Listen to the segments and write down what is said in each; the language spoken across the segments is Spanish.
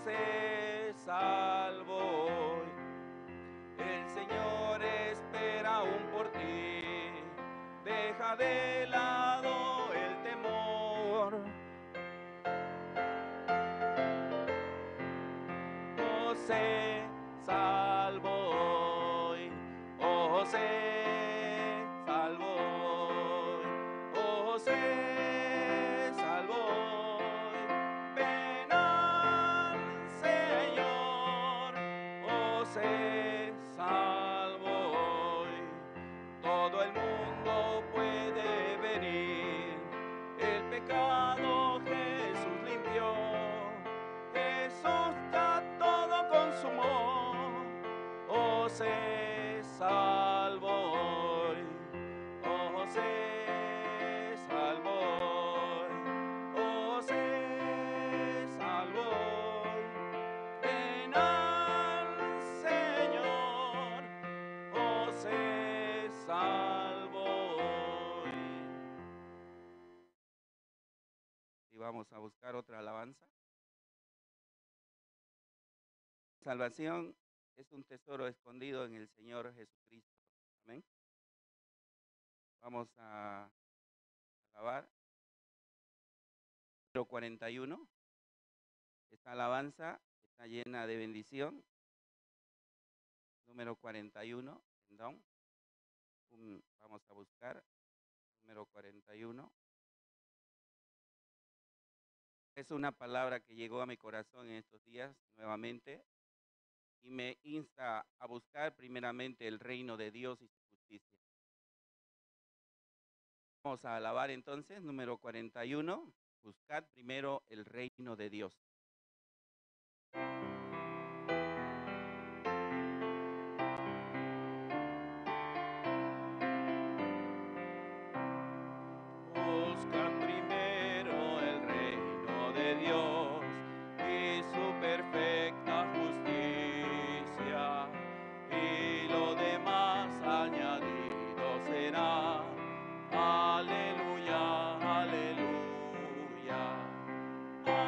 sé salvo hoy. El Señor espera aún por ti. Deja de lado el temor. Oh, sé salvo hoy. Oh, sé salvo hoy. Oh, sé salvo hoy. Ven al Señor. Oh, sé salvo hoy. Todo el mundo puede venir. El pecado Jesús limpió. Jesús ya todo consumó. Oh, sé salvo hoy. Oh, sé salvo hoy. Oh, sé salvo hoy. Ven al Señor. Oh, sé salvo hoy. Y vamos a buscar otra alabanza. Salvación es un tesoro escondido en el Señor Jesucristo. Amén. Vamos a alabar. Número 41. Esta alabanza está llena de bendición. Número 41. Perdón. Vamos a buscar. Número 41. Es una palabra que llegó a mi corazón en estos días nuevamente y me insta a buscar primeramente el reino de Dios y su justicia. Vamos a alabar entonces, número 41, buscad primero el reino de Dios. Buscad primero el reino de Dios y su perfecta justicia, y lo demás añadido será. Aleluya, aleluya, aleluya,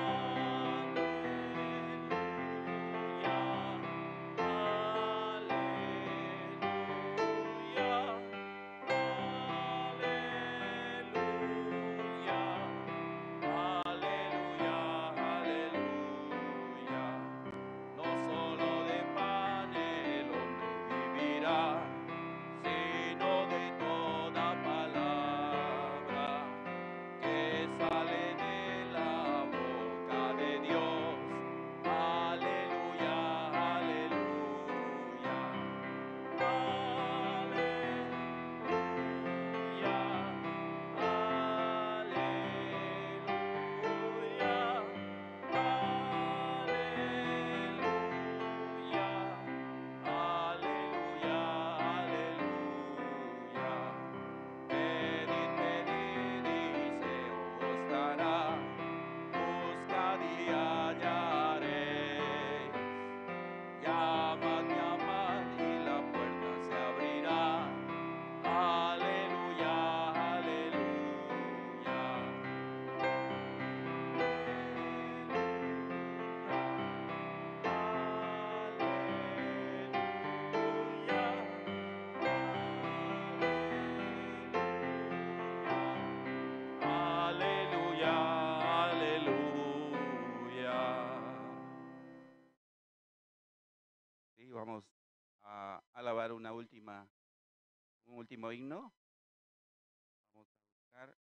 aleluya, aleluya, aleluya. No solo de pan el hombre vivirá, sino de toda palabra que sale de la boca de Dios. Aleluya, aleluya, aleluya, aleluya, aleluya, aleluya. Pedid, pedid y se os dará. Buscad y hallaréis. Llamad, llamad y la puerta se abrirá. Aleluya, aleluya. Aleluya, aleluya. Sí, vamos a alabar un último himno. Vamos a buscar.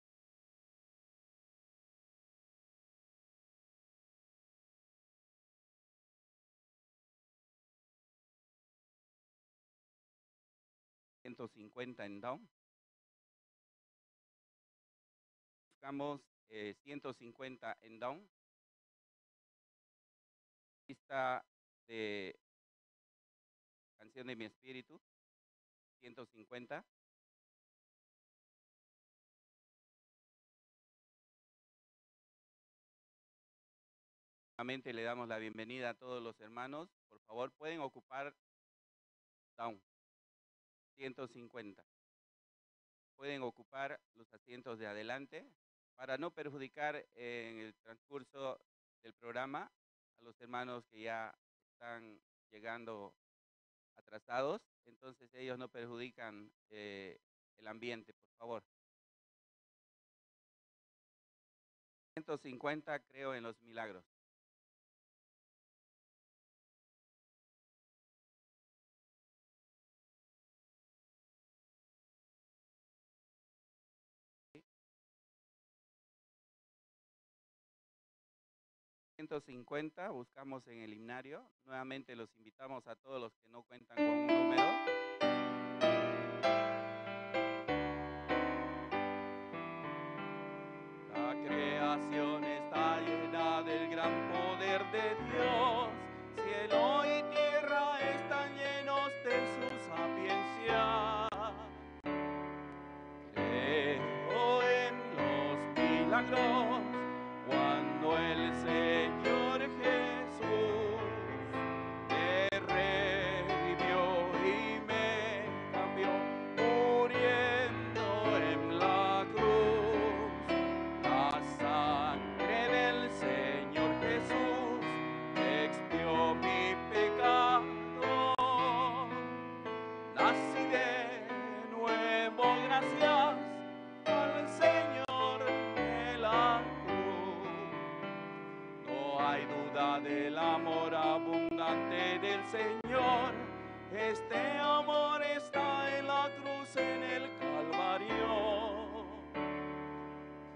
$150 en down. Buscamos 150 en down. Lista de Canción de mi espíritu, 150. Nuevamente le damos la bienvenida a todos los hermanos. Por favor, pueden ocupar down, 150. Pueden ocupar los asientos de adelante para no perjudicar en el transcurso del programa a los hermanos que ya están llegando atrasados, entonces ellos no perjudican el ambiente, por favor. 150 creo en los milagros. ¿Sí? 150 buscamos en el himnario. Nuevamente los invitamos a todos los que no cuentan con un número. La creación está llena del gran poder de Dios. Cielo y tierra están llenos de su sapiencia. Creo en los milagros cuando el Señor Jesús me redimió y me cambió, muriendo en la cruz. La sangre del Señor Jesús expió mi pecado. Nací de nuevo gracias al Señor de la cruz. No hay duda del amor abundante del Señor. Este amor está en la cruz, en el Calvario.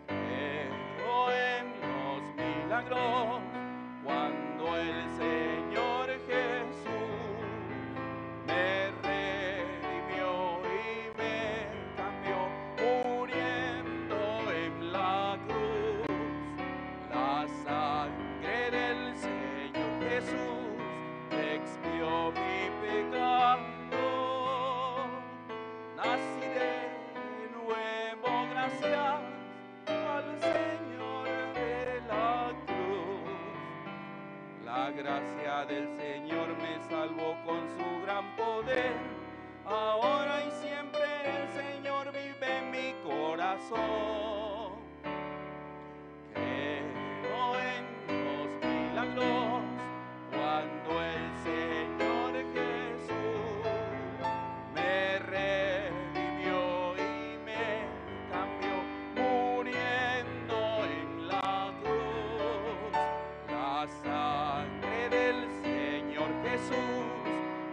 Creo en los milagros cuando el Señor Jesús me redimió y me cambió, muriendo en la cruz. La sangre del Señor Jesús expió mi pecado. Nací de nuevo gracias al Señor de la cruz. La gracia del Señor me salvó con su gran poder. Ahora y siempre el Señor vive en mi corazón. Creo en los milagros cuando el Señor Jesús me redimió y me cambió, muriendo en la cruz. La sangre del Señor Jesús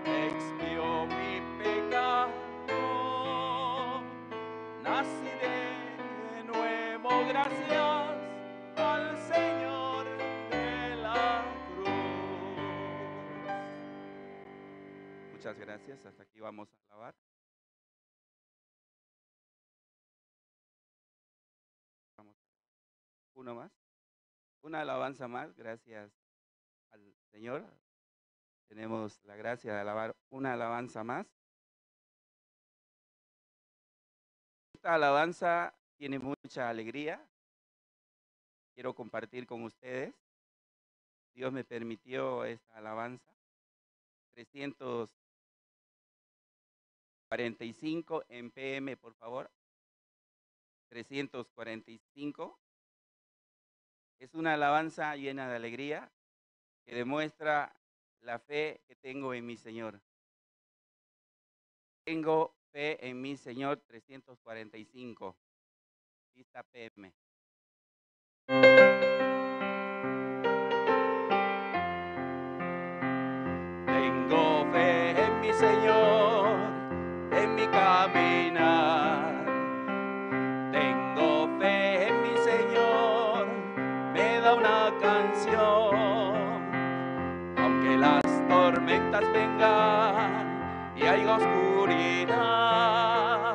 expió mi pecado. Nací de nuevo gracias al Señor de la cruz. Muchas gracias. Hasta aquí vamos a alabar. Uno más. Una alabanza más. Gracias al Señor. Tenemos la gracia de alabar una alabanza más. Esta alabanza tiene mucha alegría. Quiero compartir con ustedes. Dios me permitió esta alabanza. 345 en PM, por favor. 345. Es una alabanza llena de alegría que demuestra la fe que tengo en mi Señor. Tengo fe en mi Señor. 345. Pista PM. Tengo fe en mi Señor, en mi caminar. Tengo fe en mi Señor, me da una canción. Aunque las tormentas vengan y haya oscuridad,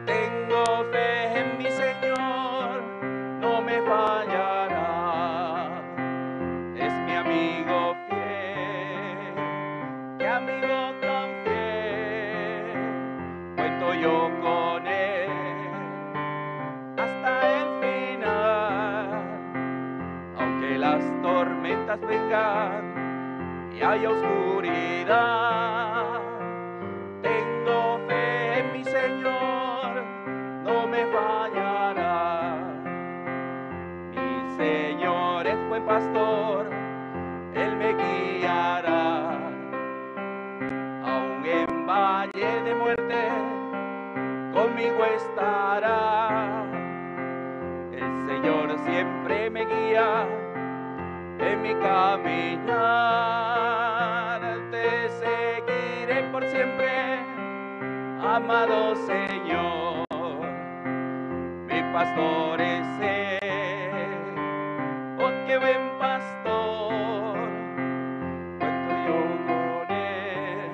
tengo fe en mi Señor, no me fallará. Es mi amigo fiel, qué amigo tan fiel. Cuento yo con él hasta el final. Aunque las tormentas vengan y haya oscuridad, tengo fe en mi Señor, no me fallará. Mi Señor es buen pastor, en mi caminar. Te seguiré por siempre, amado Señor. Mi pastor es Él, oh qué buen pastor. Cuento yo con Él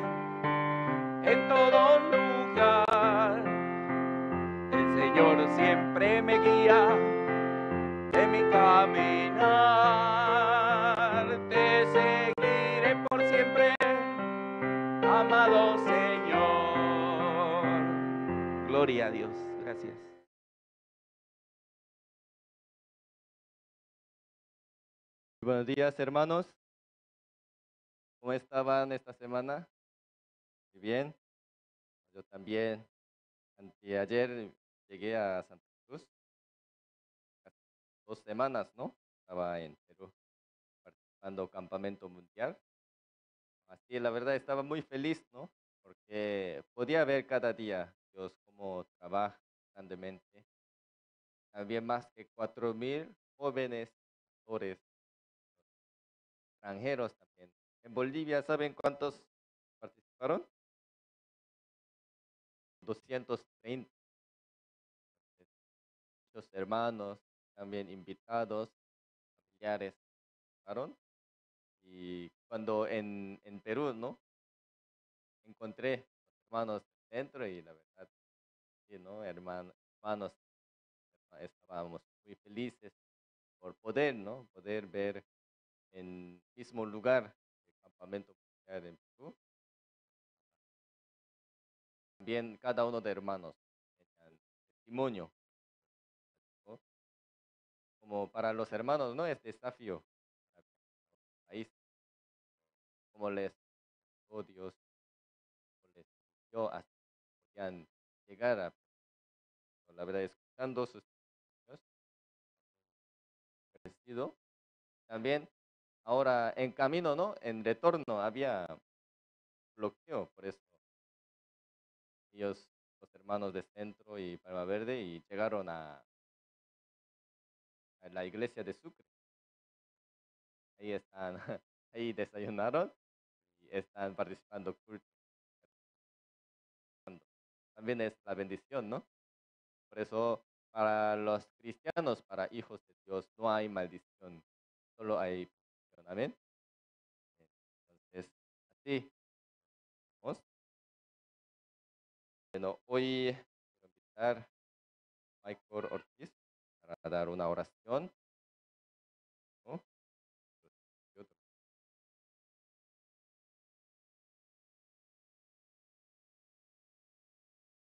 en todo lugar. El Señor siempre me guía en mi caminar. Te seguiré por siempre, amado Señor. Gloria a Dios. Gracias. Buenos días, hermanos. ¿Cómo estaban esta semana? Muy bien. Yo también. Anteayer llegué a Santa Cruz. Casi 2 semanas, ¿no? Estaba en Perú participando campamento mundial. Así, la verdad, estaba muy feliz, ¿no? Porque podía ver cada día Dios cómo trabaja grandemente. También más que 4.000 jóvenes pastores extranjeros también. En Bolivia, ¿saben cuántos participaron? 230. Muchos hermanos, también invitados, familiares, participaron. Y cuando en Perú, ¿no? Encontré hermanos dentro y la verdad, sí, ¿no? Hermanos, estábamos muy felices por poder, ¿no? Poder ver en el mismo lugar el campamento mundial en Perú. También cada uno de hermanos tenían testimonio, ¿no? Como para los hermanos, ¿no? Es desafío para el país, como les dio Dios, como les dio hasta que podían llegar a, la verdad, escuchando sus testimonios, crecido. También ahora en camino, ¿no? En retorno había bloqueo, por eso ellos, los hermanos de Centro y Palma Verde, y llegaron a la iglesia de Sucre. Ahí están, ahí desayunaron y están participando culto. También es la bendición, ¿no? Por eso para los cristianos, para hijos de Dios, no hay maldición, solo hay bendición. Amén. Entonces, así, vamos. Bueno, hoy quiero invitar a Michael Ortiz para dar una oración, ¿no?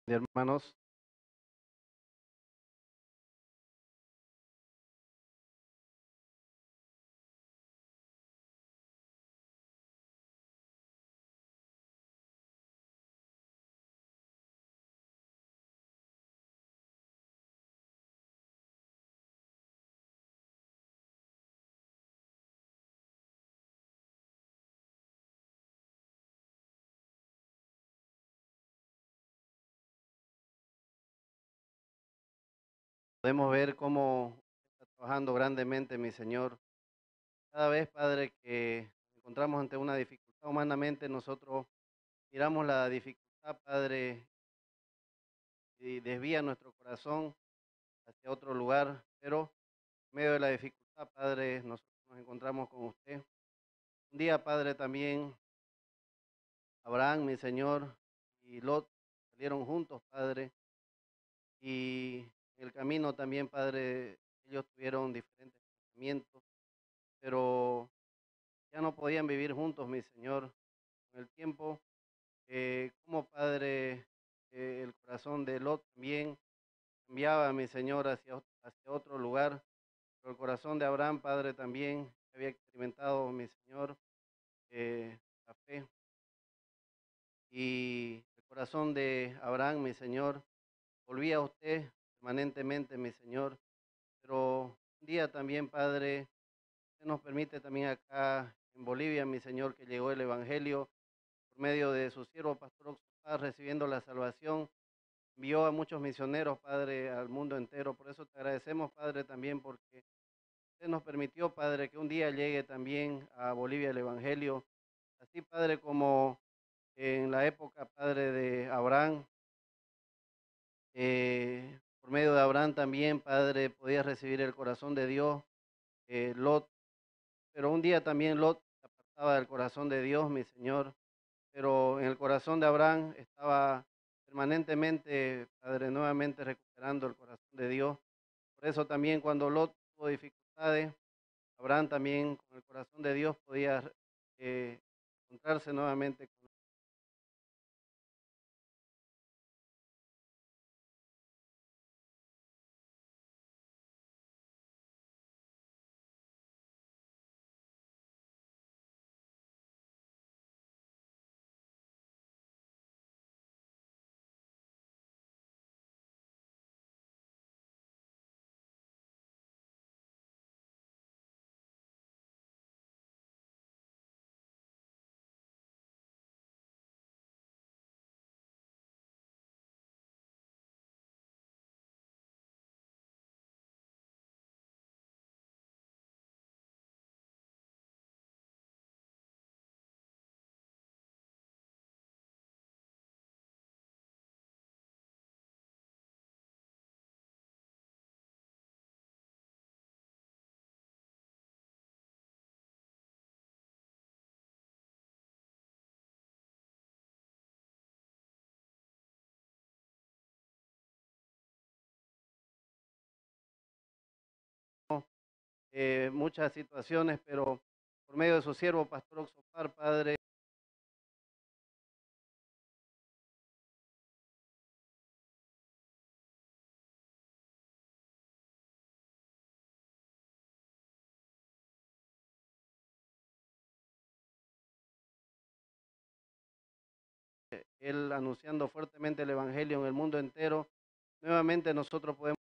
Hermanos, podemos ver cómo está trabajando grandemente mi Señor. Cada vez, Padre, que nos encontramos ante una dificultad humanamente, nosotros miramos la dificultad, Padre, y desvía nuestro corazón hacia otro lugar, pero en medio de la dificultad, Padre, nosotros nos encontramos con usted. Un día, Padre, también Abraham, mi Señor, y Lot salieron juntos, Padre, y en el camino también, Padre, ellos tuvieron diferentes pensamientos, pero ya no podían vivir juntos, mi Señor. Con el tiempo, como Padre, el corazón de Lot también cambiaba, mi Señor, hacia otro lugar, pero el corazón de Abraham, Padre, también había experimentado, mi Señor, la fe. Y el corazón de Abraham, mi Señor, volvía a usted permanentemente, mi Señor. Pero un día también, Padre, usted nos permite también acá en Bolivia, mi Señor, que llegó el Evangelio por medio de su siervo Pastor Oxopaz, recibiendo la salvación. Envió a muchos misioneros, Padre, al mundo entero. Por eso te agradecemos, Padre, también porque usted usted nos permitió, Padre, que un día llegue también a Bolivia el Evangelio, así, Padre, como en la época, Padre, de Abraham, por medio de Abraham también, Padre, podía recibir el corazón de Dios, Lot, pero un día también Lot se apartaba del corazón de Dios, mi Señor, pero en el corazón de Abraham estaba permanentemente, Padre, nuevamente recuperando el corazón de Dios. Por eso también cuando Lot tuvo dificultades, Abraham también con el corazón de Dios podía encontrarse nuevamente con muchas situaciones, pero por medio de su siervo, Pastor Oxopar, Padre, él anunciando fuertemente el Evangelio en el mundo entero, nuevamente nosotros podemos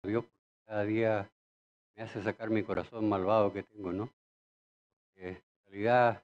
Dios cada día me hace sacar mi corazón malvado que tengo, ¿no? En realidad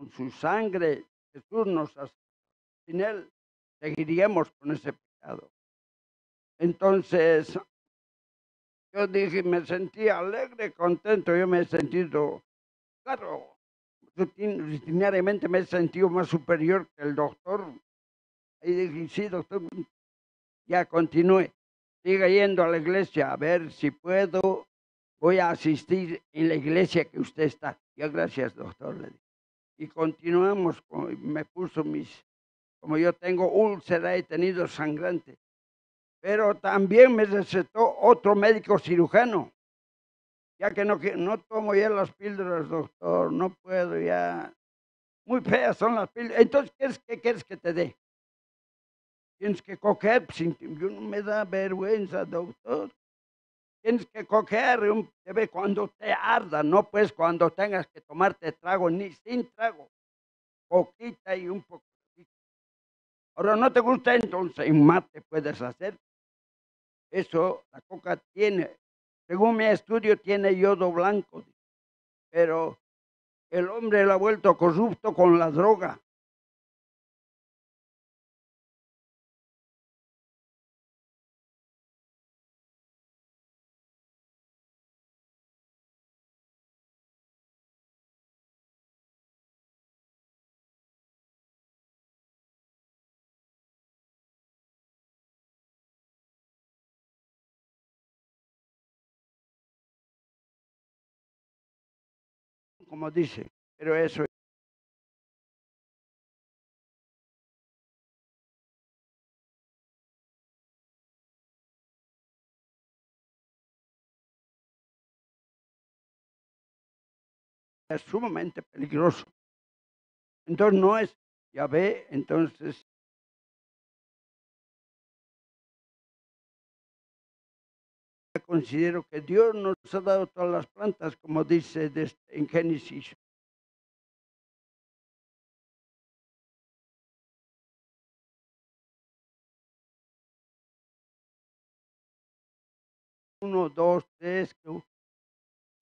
con su sangre, Jesús nos ha, sin Él, seguiríamos con ese pecado. Entonces, yo dije, me sentí alegre, contento, yo me he sentido, claro, rutinariamente me he sentido más superior que el doctor. Y dije, sí, doctor, ya continúe, siga yendo a la iglesia, a ver si puedo, voy a asistir en la iglesia que usted está. Ya gracias, doctor, le dije. Y continuamos, me puso como yo tengo úlcera, he tenido sangrante. Pero también me recetó otro médico cirujano, ya que no tomo ya las píldoras, doctor, no puedo ya. Muy feas son las píldoras. Entonces, ¿qué quieres que te dé? Tienes que coger, yo no me da vergüenza, doctor. Tienes que coger cuando te arda, no pues cuando tengas que tomarte trago, ni sin trago. Poquita y un poquito. Ahora, ¿no te gusta? Entonces, en mate puedes hacer. Eso, la coca tiene, según mi estudio, tiene yodo blanco. Pero el hombre lo ha vuelto corrupto con la droga. Como dice, pero eso es sumamente peligroso. Entonces no es, ya ve, entonces considero que Dios nos ha dado todas las plantas, como dice en Génesis. Uno, dos, tres,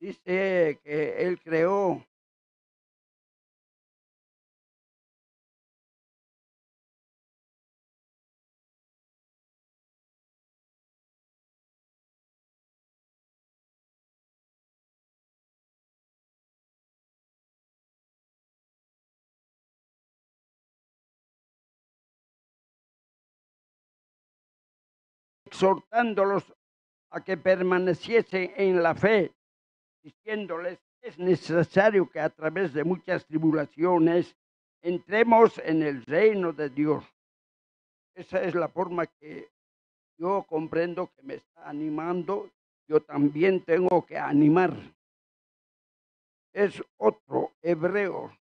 dice que Él creó. Exhortándolos a que permaneciesen en la fe, diciéndoles, es necesario que a través de muchas tribulaciones entremos en el reino de Dios. Esa es la forma que yo comprendo que me está animando. Yo también tengo que animar. Es otro, Hebreos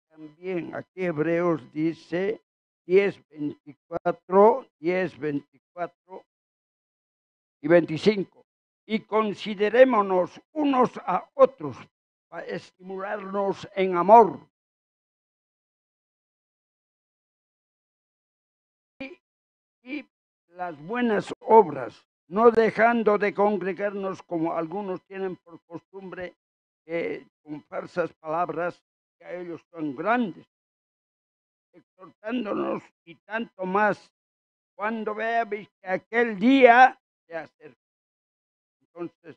también, aquí Hebreos dice 10:24 y 25. Y considerémonos unos a otros para estimularnos en amor. Y las buenas obras, no dejando de congregarnos como algunos tienen por costumbre, con falsas palabras, que a ellos son grandes, exhortándonos y tanto más cuando veáis que aquel día se acerca. Entonces,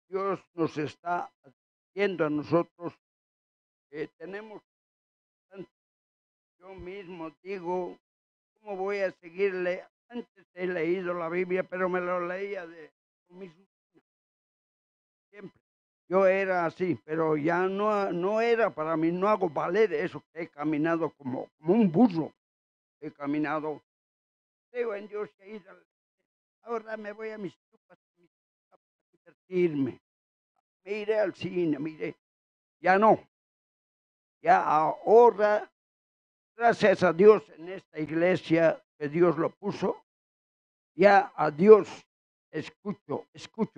Dios nos está haciendo a nosotros, tenemos, yo mismo digo, ¿cómo voy a seguirle? Antes he leído la Biblia, pero me lo leía de mis siempre. Yo era así, pero ya no era para mí, no hago valer eso, que he caminado como un burro. He caminado, creo en Dios, que he ido, ahora me voy a mis chupas para divertirme. Me iré al cine, mire, ya no. Ya ahora, gracias a Dios en esta iglesia que Dios lo puso, ya a Dios escucho,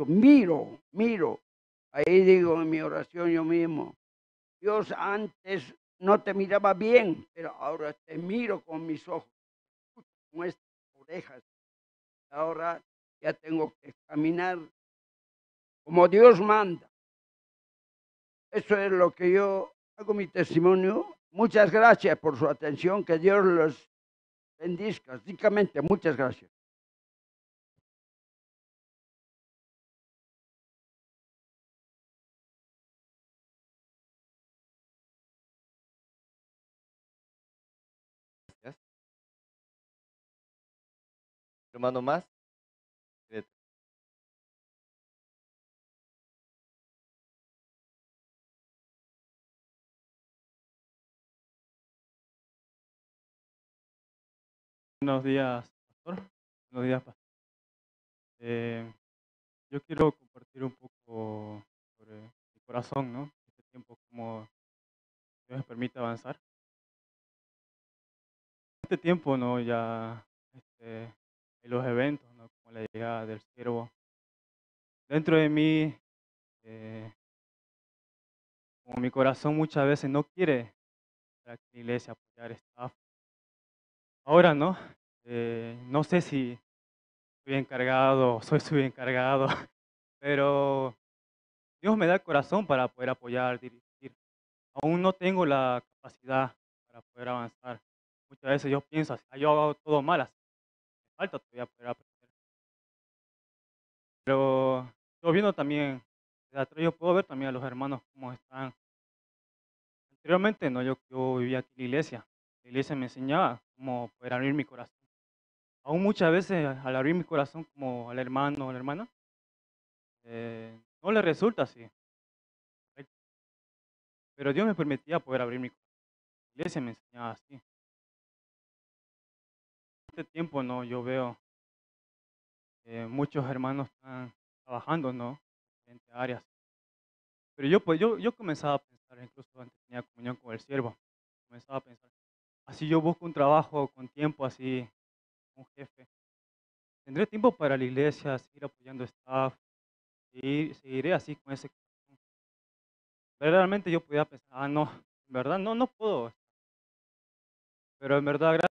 miro. Ahí digo en mi oración yo mismo, Dios, antes no te miraba bien, pero ahora te miro con mis ojos, con estas orejas. Ahora ya tengo que caminar como Dios manda. Eso es lo que yo hago mi testimonio. Muchas gracias por su atención. Que Dios los bendizca. Ricamente, muchas gracias. Gracias. Hermano más. Buenos días, pastor. Buenos días, pastor. Yo quiero compartir un poco sobre mi corazón, ¿no? Este tiempo, como Dios me permite avanzar. Este tiempo, ¿no? Ya, en los eventos, ¿no? Como la llegada del siervo. Dentro de mí, eh, como mi corazón muchas veces no quiere estar aquí en la iglesia, apoyar staff. Ahora, ¿no? No sé si soy encargado o soy subencargado, pero Dios me da el corazón para poder apoyar, dirigir. Aún no tengo la capacidad para poder avanzar. Muchas veces yo pienso, "Ah, yo hago todo mal, así, me falta todavía poder aprender". Pero yo viendo también, de atrás, yo puedo ver también a los hermanos cómo están. Anteriormente, no, yo vivía aquí en la iglesia. La iglesia me enseñaba cómo poder abrir mi corazón. Aún muchas veces al abrir mi corazón como al hermano o a la hermana, no le resulta así, correcto. Pero Dios me permitía poder abrir mi corazón. La iglesia me enseñaba así. Este tiempo no, yo veo muchos hermanos están trabajando, ¿no? En diferentes áreas. Pero yo, pues, yo comenzaba a pensar, incluso antes tenía comunión con el siervo, comenzaba a pensar, así yo busco un trabajo con tiempo, así, un jefe. Tendré tiempo para la iglesia, seguir apoyando staff, y seguiré así con ese corazón. Verdaderamente yo podía pensar, no, en verdad no puedo. Pero en verdad, gracias,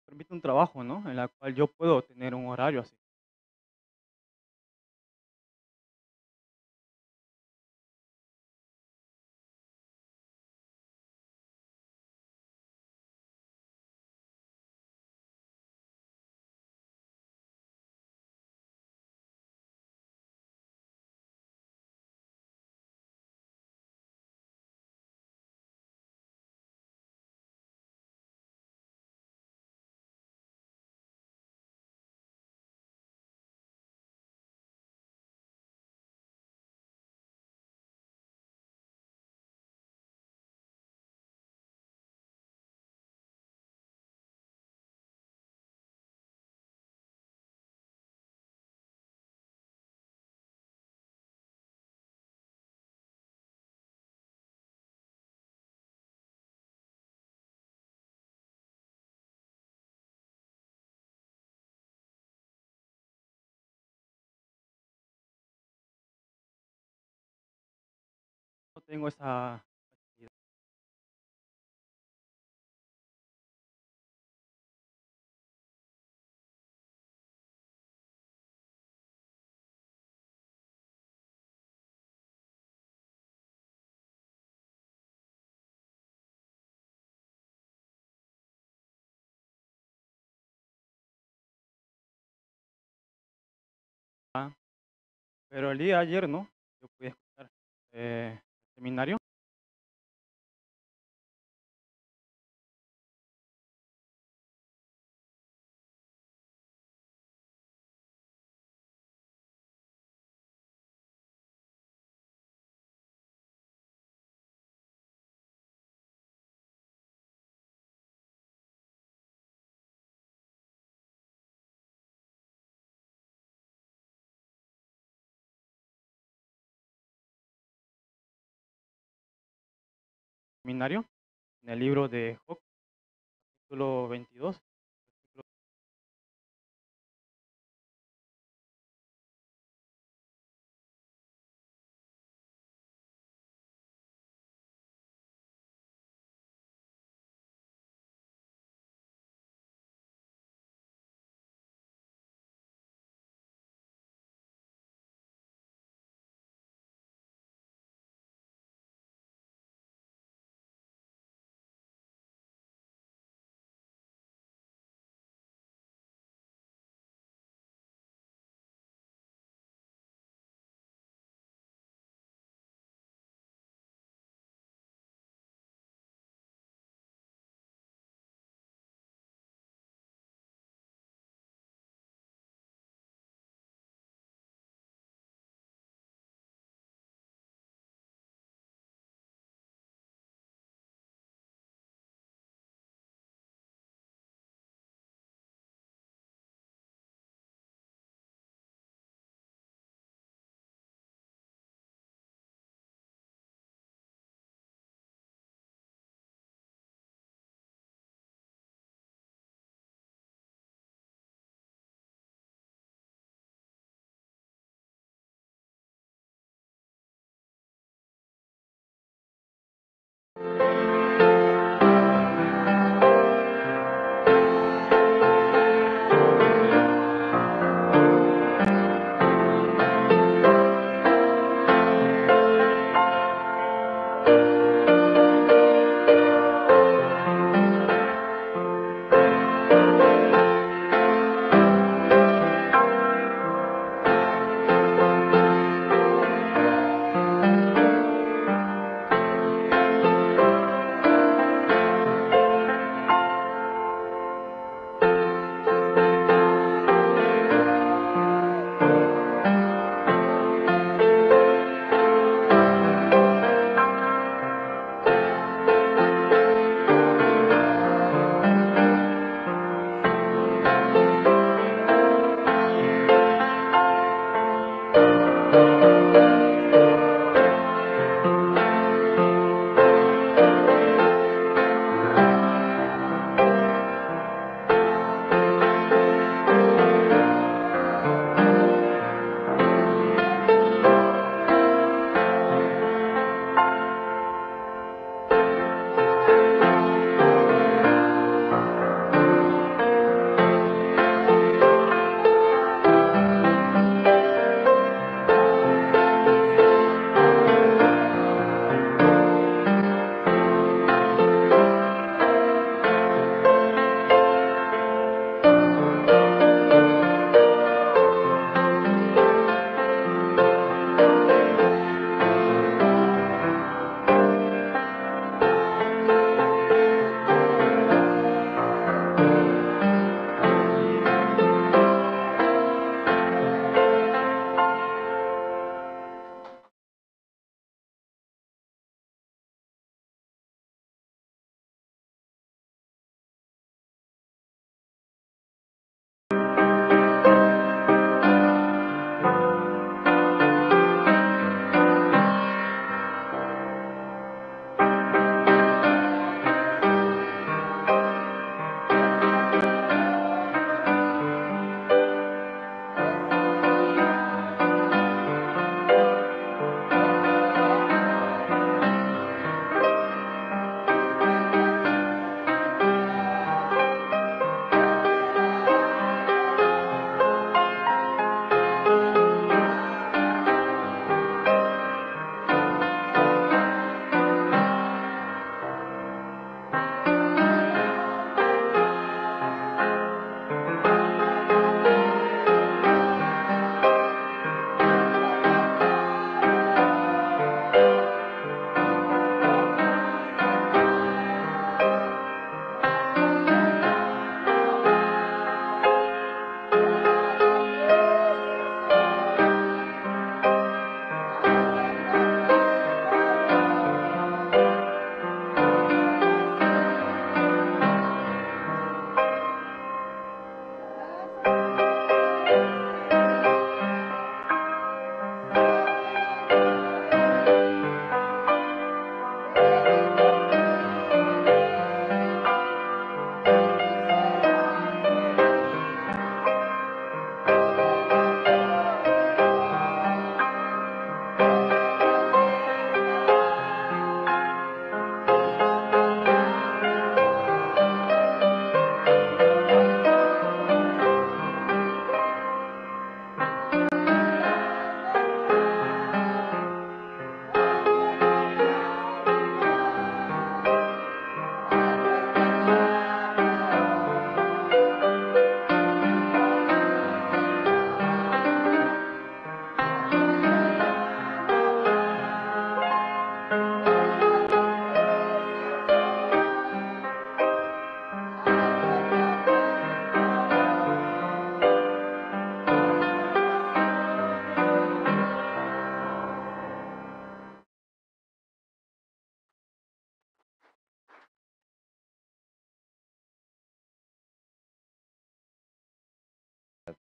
permite un trabajo, ¿no? En la cual yo puedo tener un horario así. No tengo esa facilidad. Pero el día de ayer, ¿no? Yo pude escuchar el seminario. Seminario en el libro de Job, capítulo 22.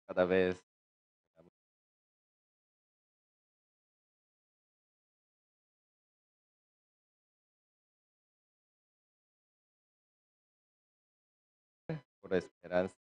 cada vez por esperanza.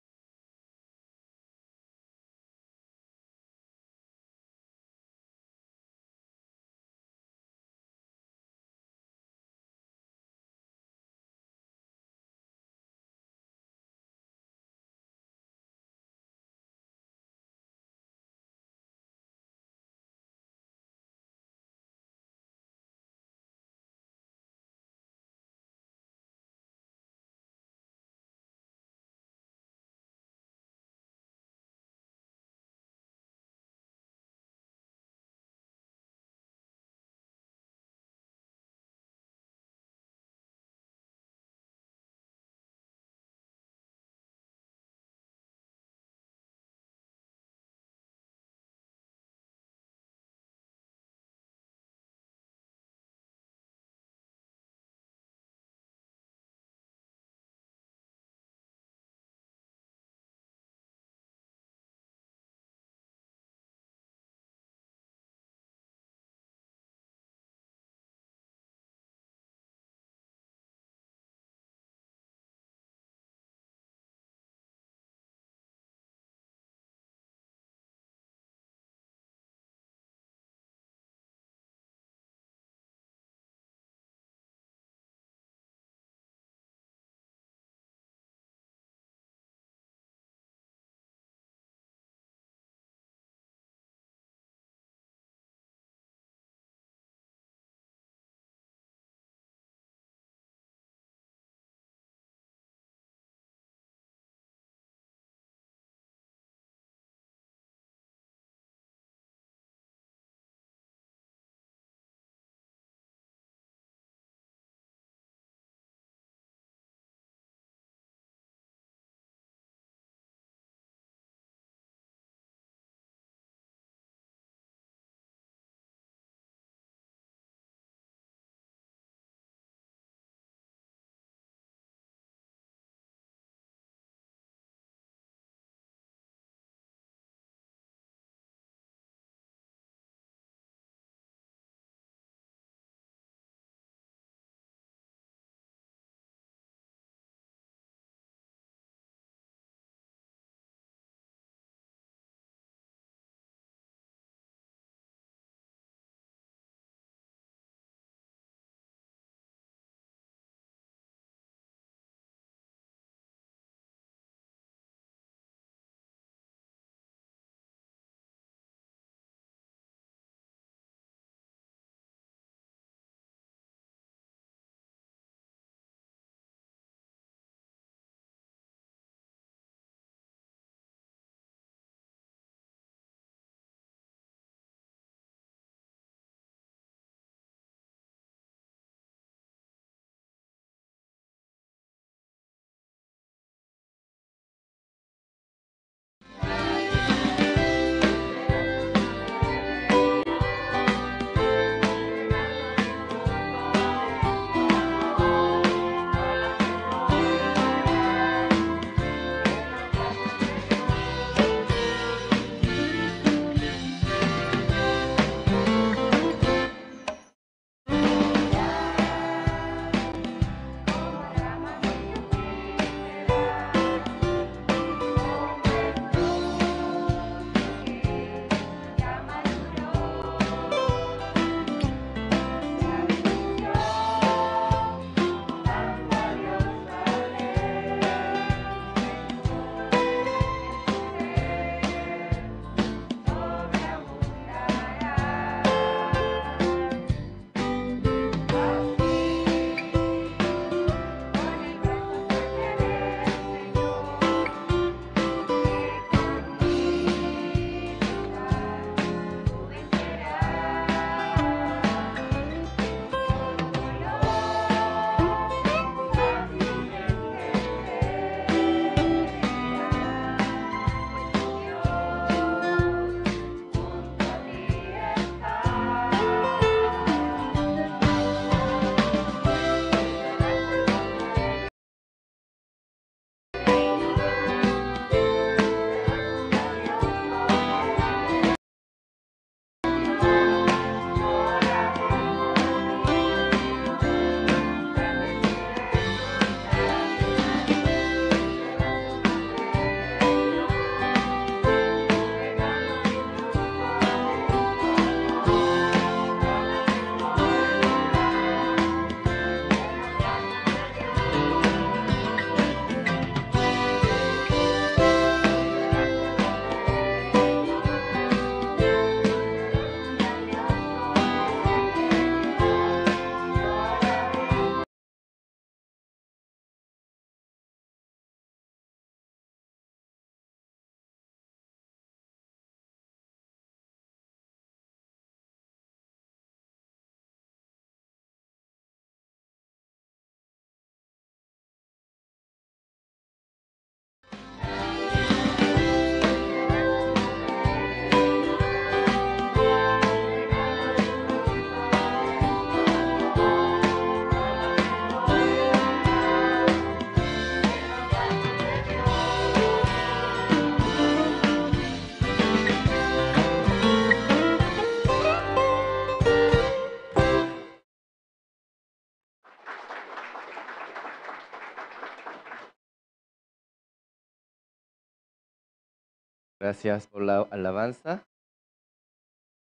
Gracias por la alabanza.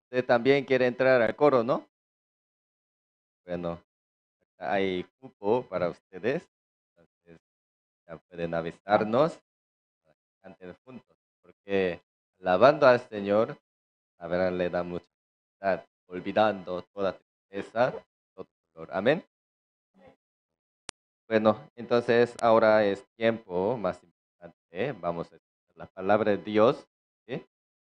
Usted también quiere entrar al coro, ¿no? Bueno, hay cupo para ustedes. Entonces ya pueden avisarnos para que canten juntos. Porque alabando al Señor, la verdad le da mucha felicidad, olvidando toda tristeza, todo dolor. Amén. Bueno, entonces ahora es tiempo más importante. Vamos a escuchar la palabra de Dios. ¿Sí?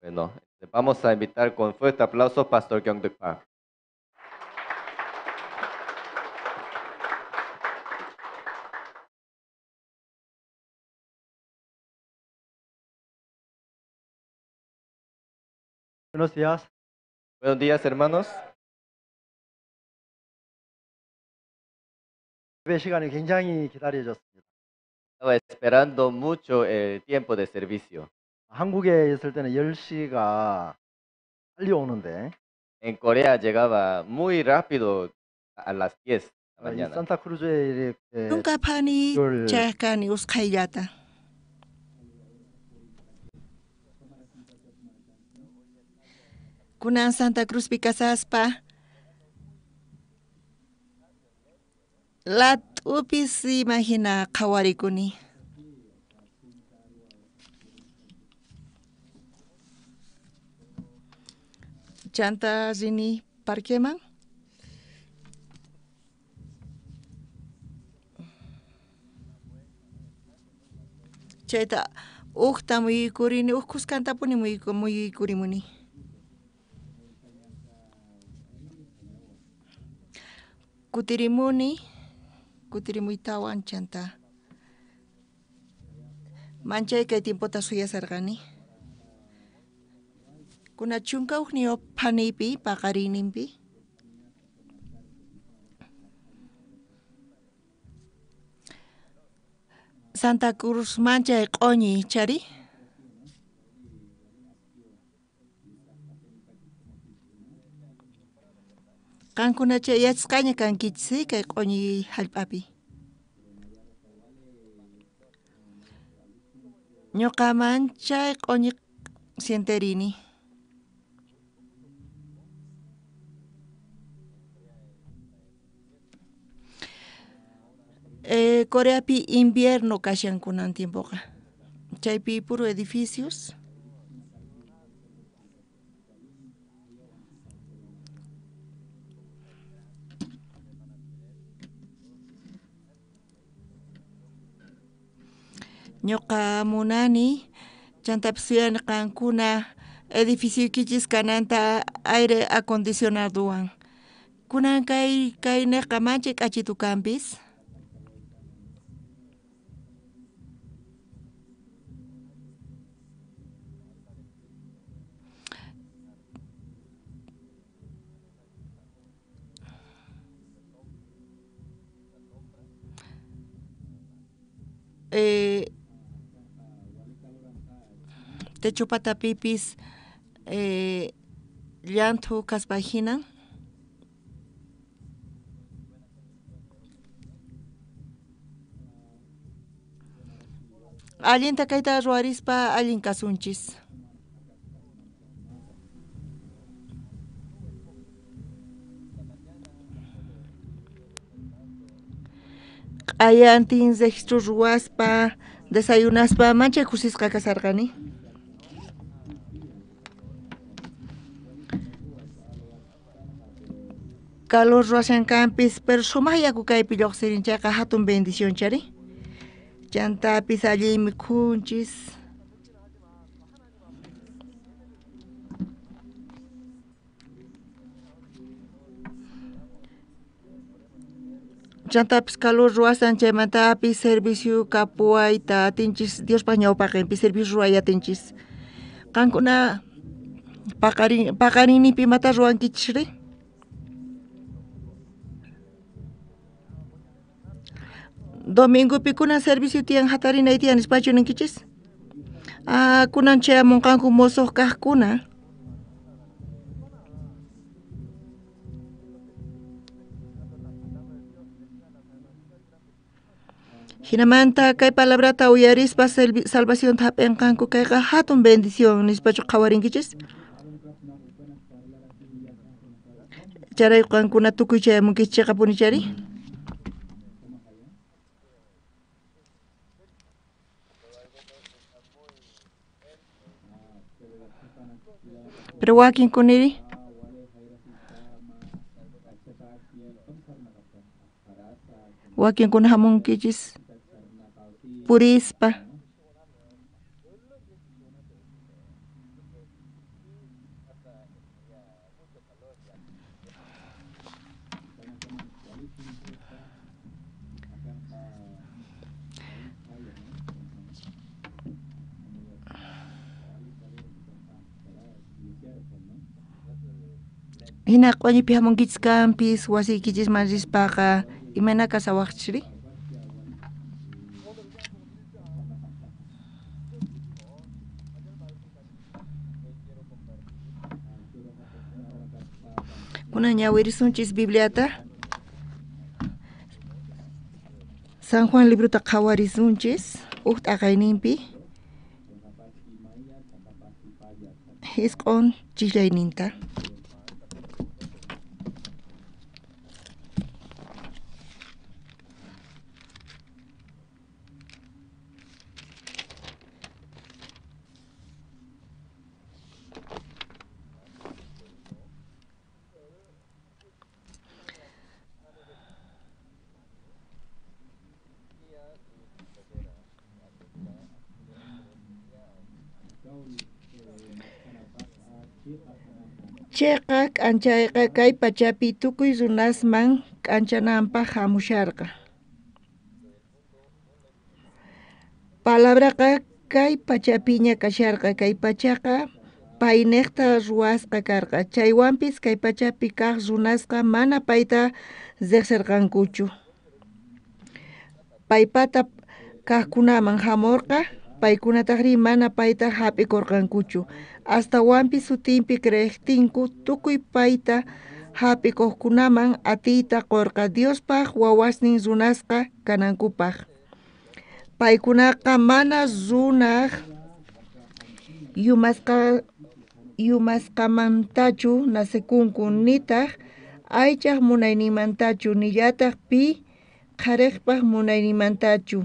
Bueno, vamos a invitar con fuerte aplauso Pastor Kyung-Duk Park. Buenos días. Buenos días, hermanos. 예배 시간이 굉장히 기다려졌습니다. Estaba esperando mucho el tiempo de servicio. 한국에 있을 때는 10시가 빨리 오는데 En Corea llegaba muy rápido a las 10 de la 이 mañana. 산타크루즈에 이렇게 Nunca pani 이걸 chakani uskayata. Kunan Santa Cruz pikasaspa. Lat upis imagina kawarikuni. Chanta zini parkeman. Chayta ukta muy kurini ukuskanta puni muy kurimuni. Kutirimuni kutirimuytawan chanta. Manchay kay tiempota suyasargani. Kuna chunka uknio panipi paqarinimpi. Santa Cruz manchay q'oñi chari. Kankuna chay yachaskaña kankitsi kay q'oñi hallp'api. Ñuqa manchay q'oñi sienterini. Coreapi invierno kashan kunan tiempoqa. Chaypi puro edificios. Ñuqa munani chantapi suyaniqankuna edificio kichis kananta aire acondicionadowan. Kunan kay neqa manchay k'achitukanpis. Techupatapipis llantu kaspahinan. Allinta kayta ruwarispa allin kasunchis. Q'ayantin registro ruwaspa desayunaspa manchay kusisqa kasarqani. Calor ruwashankanpis pero sumaq yaku kaypi lluqsirinchayqa hatun bendición chari. Chantapis allin mikhunchis. Chantapis calor ruwasan chaymantapis servicio kapuayta atinchis Diospa ñawpaqinpi servicio ruwayatinchis. Qankuna paqarinipi mata ruwankichri. Domingopi kunan servicio tiyan hatarinay tiyan espacio ninkichis. Kunan chayamunqanku mozoq kaqkuna. Hinamanta kay palabrata uyarispa salvación hapenqanku kayqa hatun bendición nispachu qhawarinkichis. Charay qankuna tukuy chayamunkichis punichari. Pero wakin kuniri wakin kuna hamunkichis purispa hina q'uñipi hamunkichis kanpis wasiykichis rispaqa imana kasawaqchiri. Kuna ñawirisunchis Bibliata San Juan libruta qhawarisunchis t'aqayninpi hisq'un chillayninta. Chayqa k'anchayqa kay pachapi tukuy runasman k'anchananpaq hamusharqa. Palabraqa kay pachapiña kasharqa, kay pachaqa pay niqta ruwasqa karqa. Chaywanpis kay pachapi kaq runasqa mana payta riqsirqankuchu. Paypata kaqkunaman hamurqa paykunataqri mana payta hap'ikurqankuchu. Astawanpis sutinpi creyiqtinku tukuy payta hap'ikuqkunaman atiyta qurqa Diospaq wawasnin runasqa kanankupaq. Paykunaqa mana runaq yumasqamantachu nasikunku nitaq aychaq munayninmantachu nillataq pi qhariqpaq munayninmantachu.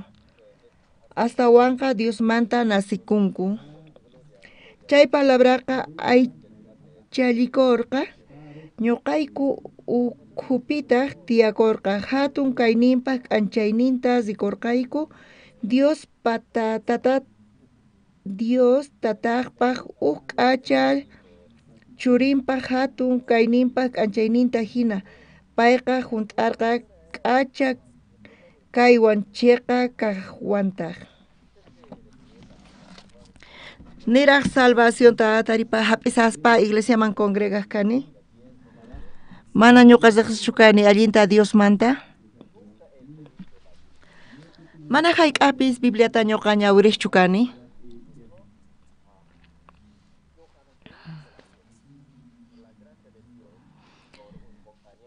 Astawanqa Diosmanta nasikunku. Chay palabraqa aychallikurqa ñuqayku ukhupitaq tiyakurqa hatun kayninpaq k'anchayninta rikurqayku Dios tataqpaq k'acha churinpaq hatun kayninpaq k'anchayninta hina payqa hunt'arqa k'acha kaywan chiqa kaqwantaq. Niraq salvacionta taripa hap'isaspa iglesiaman congregaq kani. Mana ñuqa riqsischu kani allinta Diosmanta. Mana hayk'apis Bibliata ñuqa ñawiriqchu kani.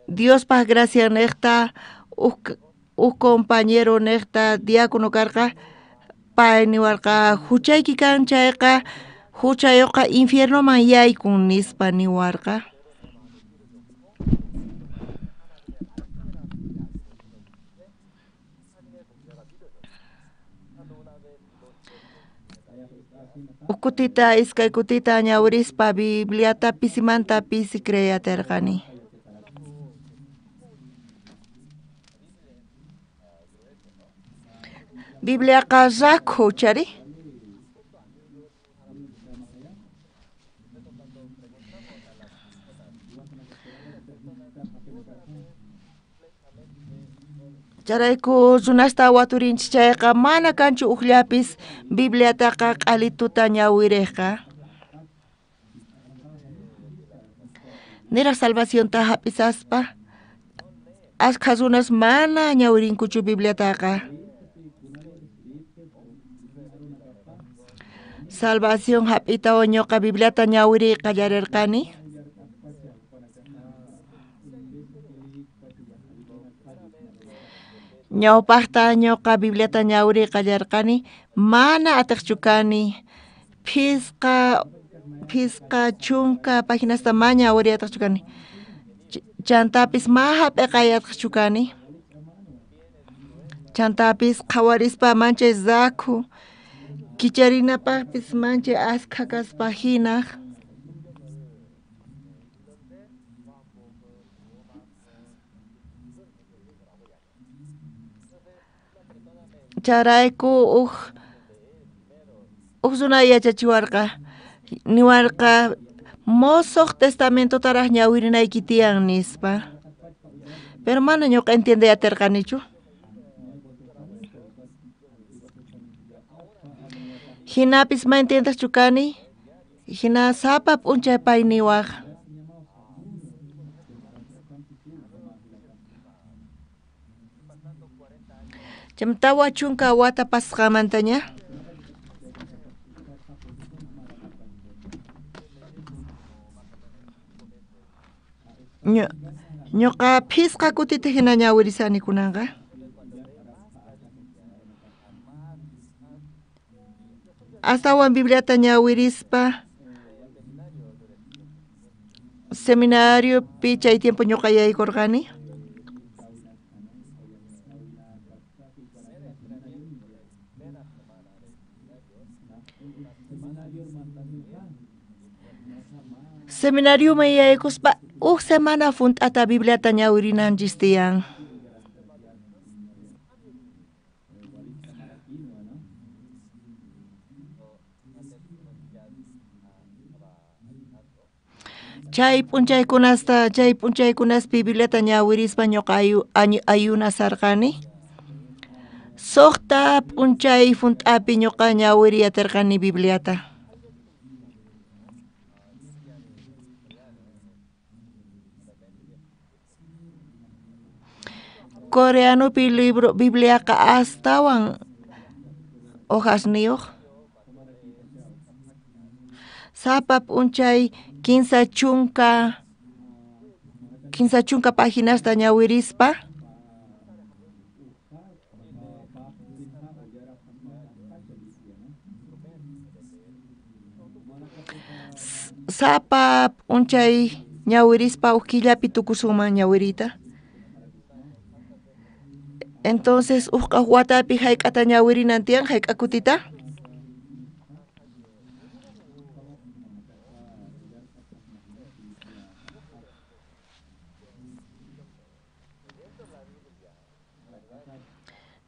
Diospaq gracia niqta compañero niqta diácono karqa pay niwarqa huchayki kan chayqa huchayuqqa infiernoman yaykun nispa niwarqa. Ukutita iskay kutita ñawirispa Bibliata pisimanta pisi creyatirqani. Bibliaqa rakhu chari. Charayku runasta waturinchis chayqa mana kanchu uqllapis Bibliataqa q'alituta ñawiriqqa. Niraq salvacionta hap'isaspa ashkha runas mana ñawirinkuchu Bibliataqa. Salvación hap'ita ñuqa Bibliata ñawiri qallarirqani. ñawpaqta ñawqa Bibliata ñawri qallarqani mana atiqchukani phisqa chunka páginasta mana ñawri atiqchukani chantapis maha p'iqay atiqchukani chantapis qhawarispa manchay zakhu kicharinapaqpis manchay askha kaspa hinaq charayku runa yachachiwarqa niwarqa mosoq testamentotaraq ñawirinayki tiyan nispa pero mana ñuqa entiende atirqanichu hinapis ma entiendaqchu kani hina sapa p'unchay pay niwaq tawa chunka wata pasqamantaña ñuqa phisqa kutita hina ñawirisani kunanqa astawan Bibliata ñawirispa seminariopi chay tiempo ñuqa yaykurqani seminariuma yaykuspa semana funt'ata Bibliata ñawirinanchis tiyan chay p'unchaykunaspi Bibliata ñawirispa ñuqa ayunasarqani suqta p'unchay funt'api ñuqa ñawiriyatirqani Bibliata coreanopi libro Bibliaqa astawan hojas niyuq sapa p'unchay kinsa chunka páginasta ñawirispa sapa p'unchay ñawirispa killapi tukusunman ñawirita entonces watapi hayk'ata ñawirinan tiyan hayk'a kutita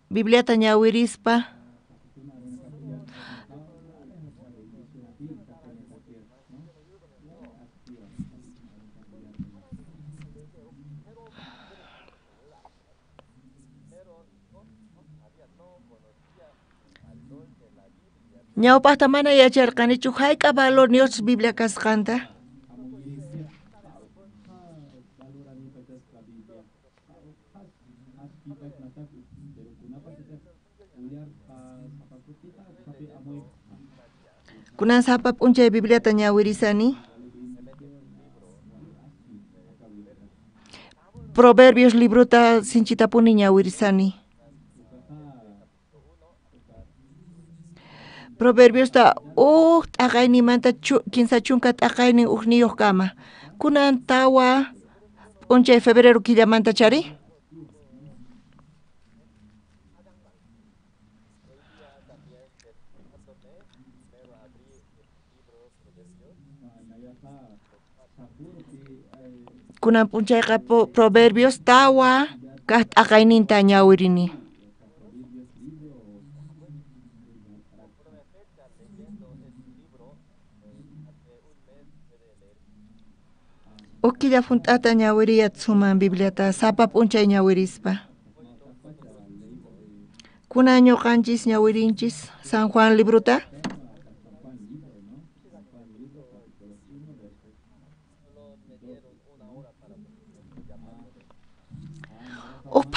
Bibliata ñawirispa ñawpaqta mana yacharqanichu hayk'a valor Dios Biblia kasqanta kunan sapa p'unchay Bibliata ñawirisani Proverbios libruta sinchitapuni ñawirisani Proverbios ta t'aqaynimanta kinsa chunka t'aqaynin niyuq kama kunan tawa p'unchay febrero killamanta chari kunan p'unchayqa Proverbios tawa kaq t'aqayninta ñawirini Ukilla funt'ata ñawiriyat suman Bibliata sapa p'unchay ñawirispa kunan ñuqanchis ñawirinchis San Juan libruta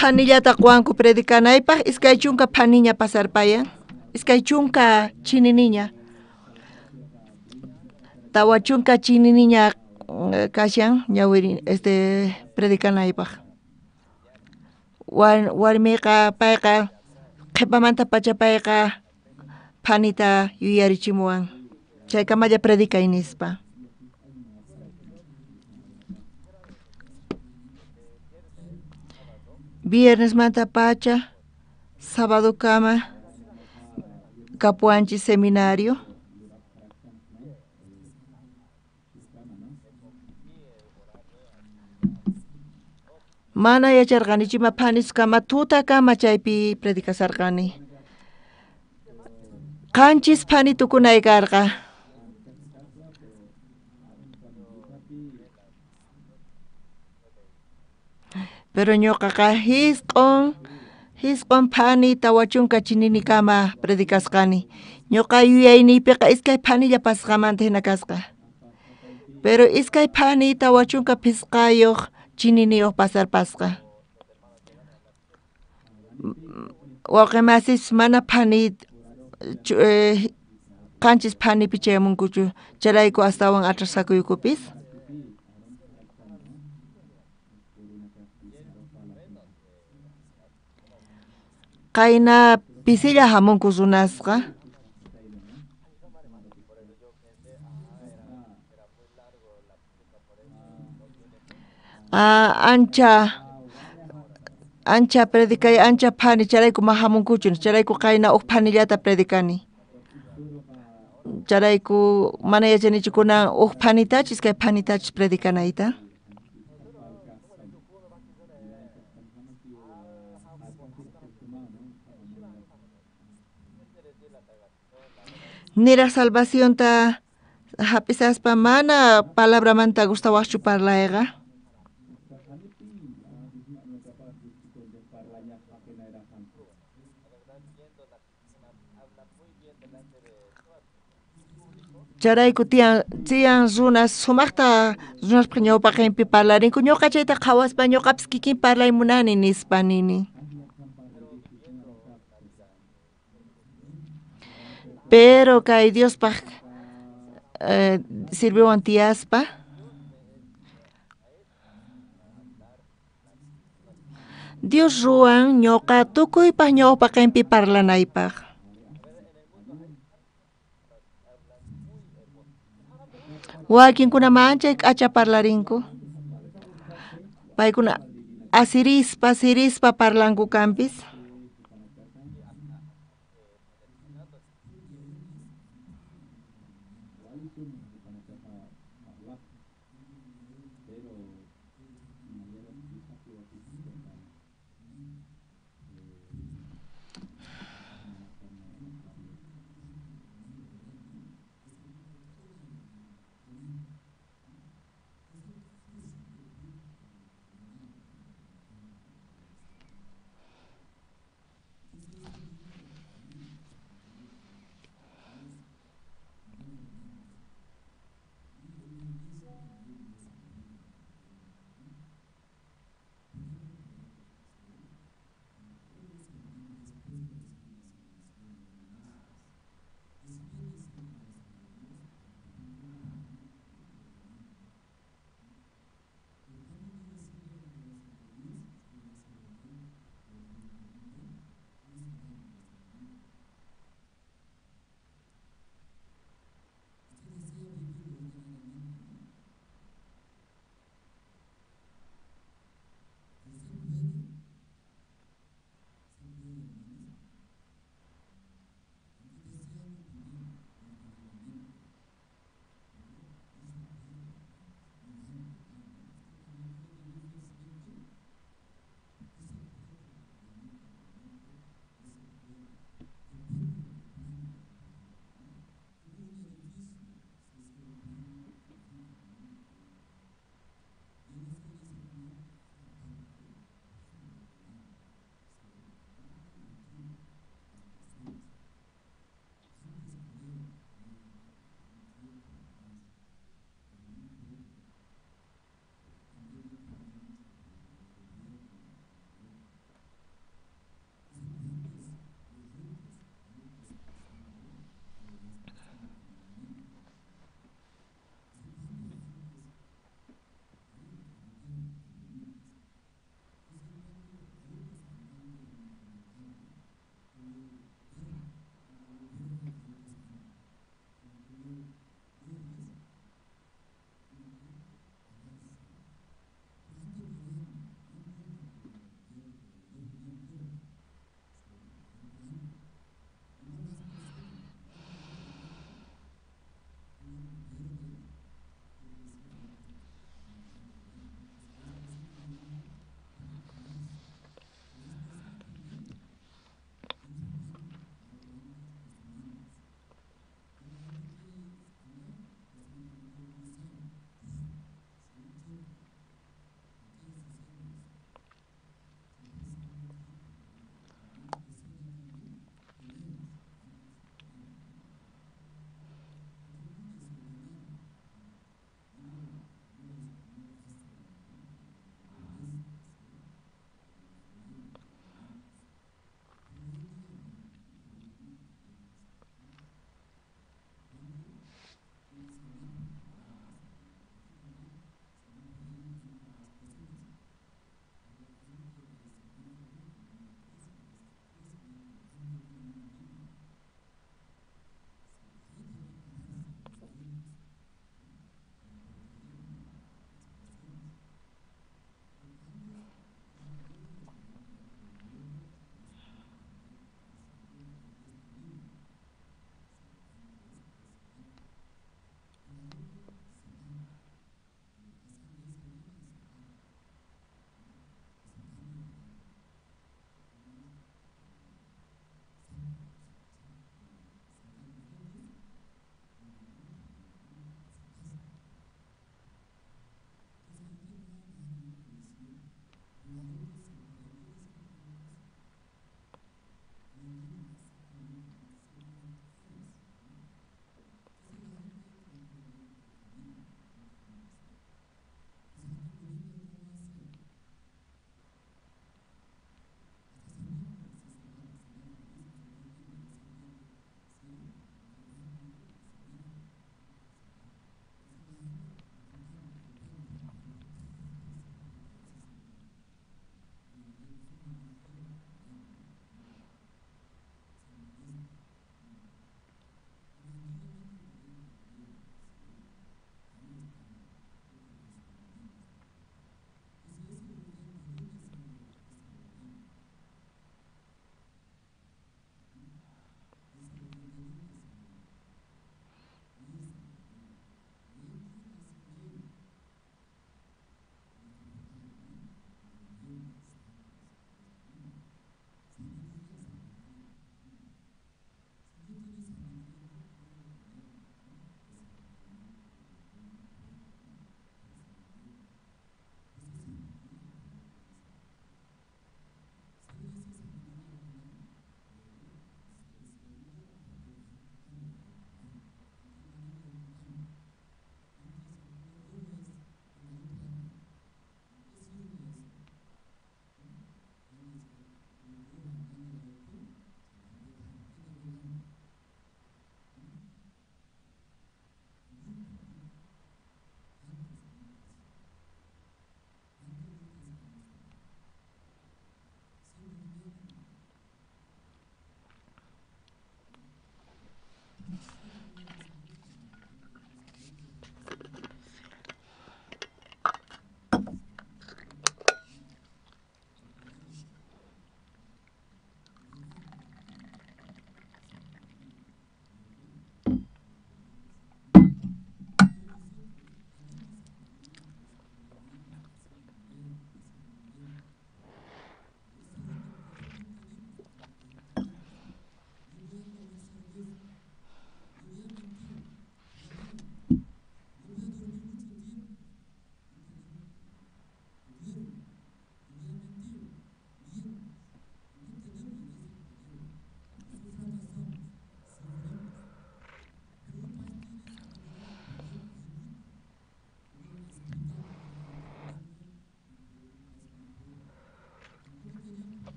phanillata quwanku predicanaypaq iskay chunka phaniña pasarpayan iskay chunka chininiña tawa chunka chininiña kashan ñawiri predicanaypaq warmiqa payqa qhipamanta pacha payqa phanita yuyarichimuwan chaykamalla predikay nispa. Viernes manta pacha sábado kama kapuanchi seminario. Mana yacharqani chima phanis kama tuta kama chaypi predikasarqani. Qanchis phani tukunay karqa. Pero ñuqaqa hisq'un phani tawachunka chinini kama predikasqani. Ñuqa yuyayniypiqa iskay phanilla pasqamanta hina kasqa. Pero iskay phani tawachunka pisqayuq chininiyuq pasarpasqa. Waqemasis mana phani qanchis phani pichayamunkuchu charayku astawan atrasakuykupis. Qayna pisilla hamunku runasqa. Ancha predikay ancha phani charayku mahamunkuchun charayku qayna uq phanillata predikani. Charayku mana yachanichu kunan uq phanitachis kay phanitachis predikanayta. Nira salvacionta hapisaspa mana palabramanta gustawaqchu parlayqa. Charayku tiyan runas sumaqta runasqa ñawpaqinpi parlarinku ñuqa chayta qhawaspa ñuqapis kikin parlaymunani nispa nini. Pero kay Diospaq sirviwan tiyaspa Dios ruwan ñuqa tukuypaq ñawpaqinpi parlanaypaq. Wakinkuna manchay k'acha parlarinku. Paykuna sirispa parlanku kanpis.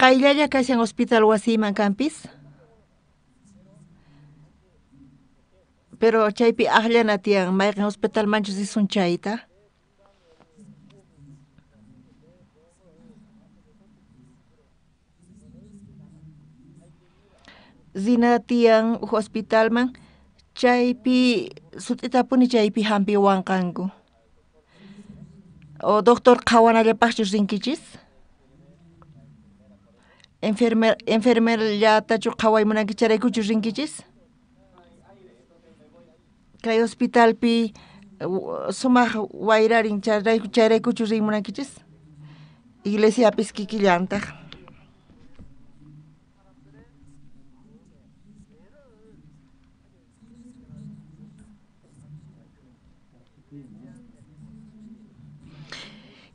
Qaylalla kashan hospital wasiman campis. Pero chaypi ahllana tiyan mayqin hospital manchus isun chayta. Zina tiyan hospital man chaypi sutitapuni chaypi hampi wanqanku. O doctor qhawanallapaqchus rinkichis. Enfermerllatachu qhawaymunanki charaykuchus rinkichis. Kay hospitalpi sumaq wayrarin charaykuchus rinmunankichis. Iglesiapis kikillantaq.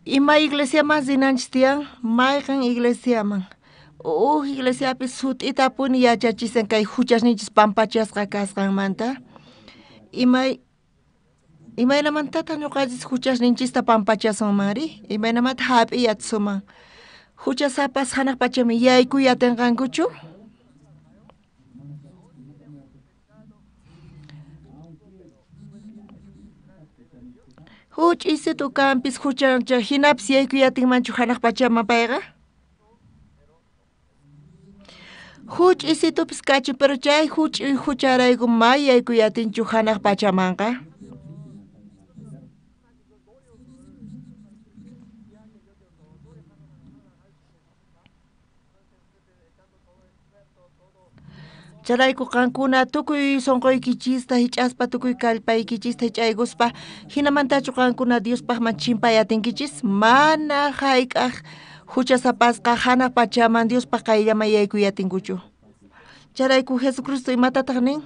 Ima iglesia más zinanchis tiyan, mayqan iglesiaman. Iglesiapi sut'itapuni yachachisen kay huchasninchis pampachasqa kasqanmanta. Imaynamantata ñuqanchis huchasninchista pampachasunmari, imaynamanta hap'iyatsuman. Huchasapas hanaq pachami yaykuyatinqankuchu. Huch'isitu kampis huchancha hinapis yaykuyatinmanchu hanaq pachaman payqa. Huch'isitupis kachin, pero chay hucharayku may yaykuyatinchu hanaq pachamanqa. Charayku qankuna tukuy sonqoykichista hich'aspa tukuy kallpaykichista hich'ayguspa hinamantachu qankuna Diospaqman chimpayatinkichis mana hayk'aq huchasapasqa hanaq pachaman Diospaq qayllaman yaykuyatinkuchu. Charayku Jesucristo imatataq nin?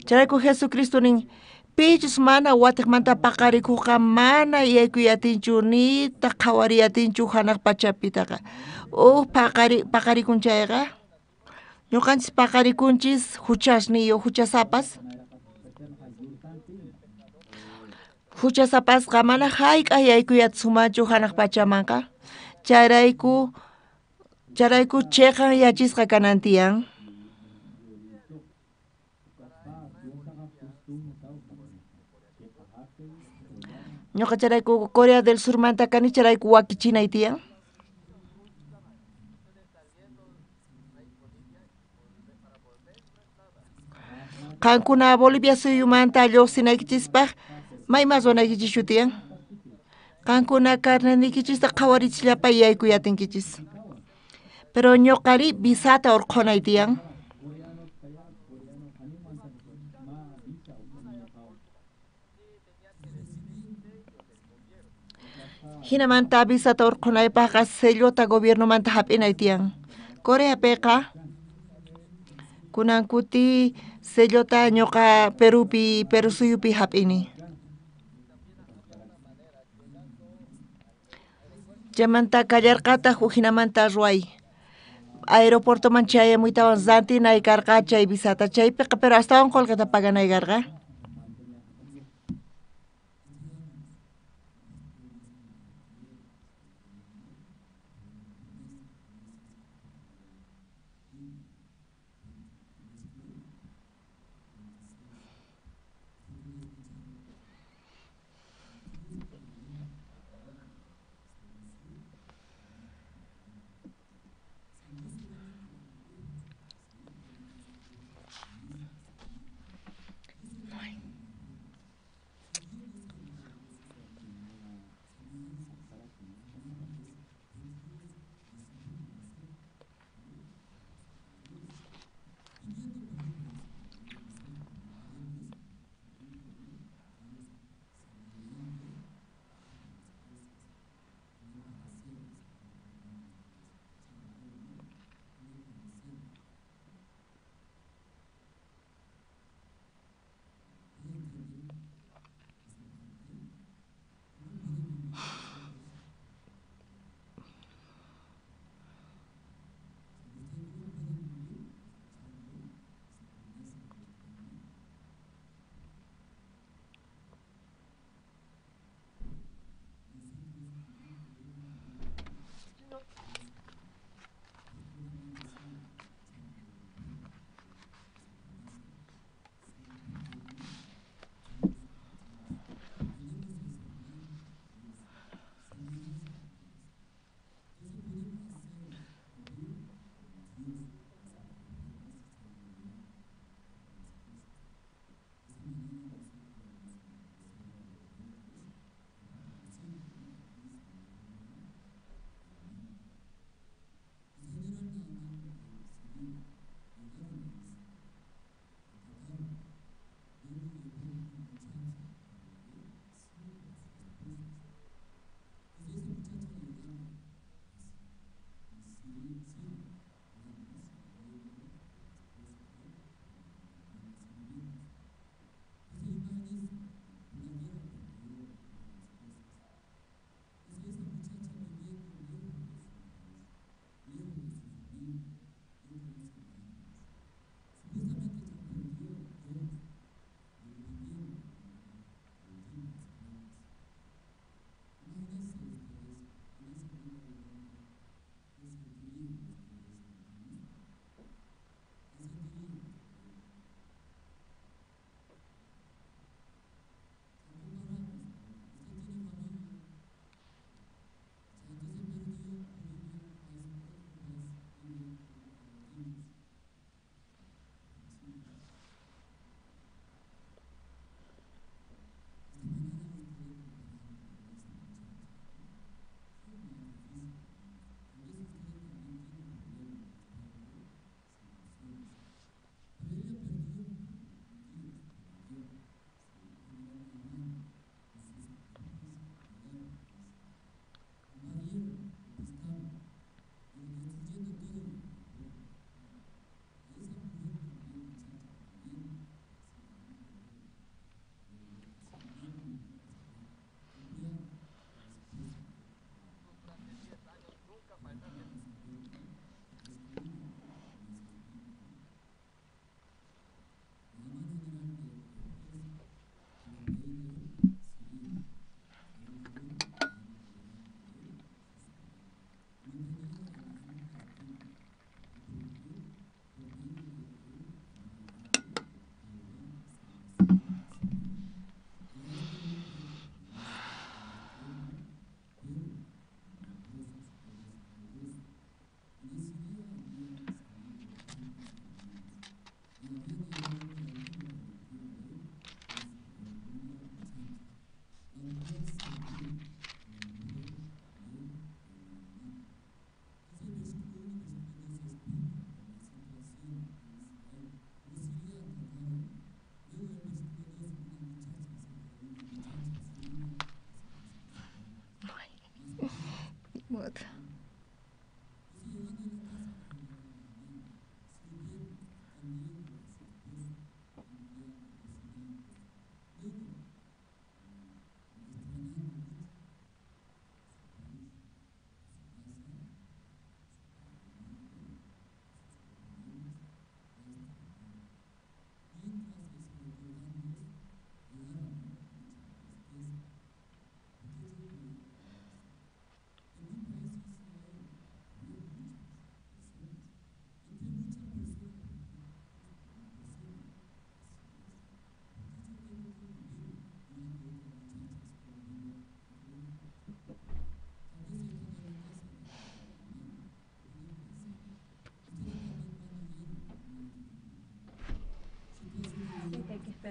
Charayku Jesucristo nin pichus mana watiqmanta paqarikuqqa mana yaykuyatinchu nita qhawariyatinchu hanaq pachapitaqa. Paqarikunchayqa ñuqanchis paqarikunchis huchasniyu huchasapas. Huchasapasqa mana hayk'aq yaykuyatsumanchu hanaq pachamanqa. Charayku chayqan yachisqa kanan tiyan. Ñuqa charayku Corea del Sur manta kani charayku wakichinay tiyan. Qankuna Bolivia suyumanta lluqsinaykichispaq maymas wanaykichishu tiyan. Qankuna carnenikichista qhawarichisllapay yaykuyatinkichis. Pero ñuqari visata urqunay tiyan. Hinamanta visata urqunaypaqqa sellota gobiernomanta hap'inay tiyan. Coreapiqa kunan kuti sellota ñuqa Peru suyupi hap'ini. Chaymanta kallarqataq hinamanta ruway. Aeropuertoman chayamuytawan zantinay karqa chay visata chaypiqa, pero astawan qullqita paganay karqa.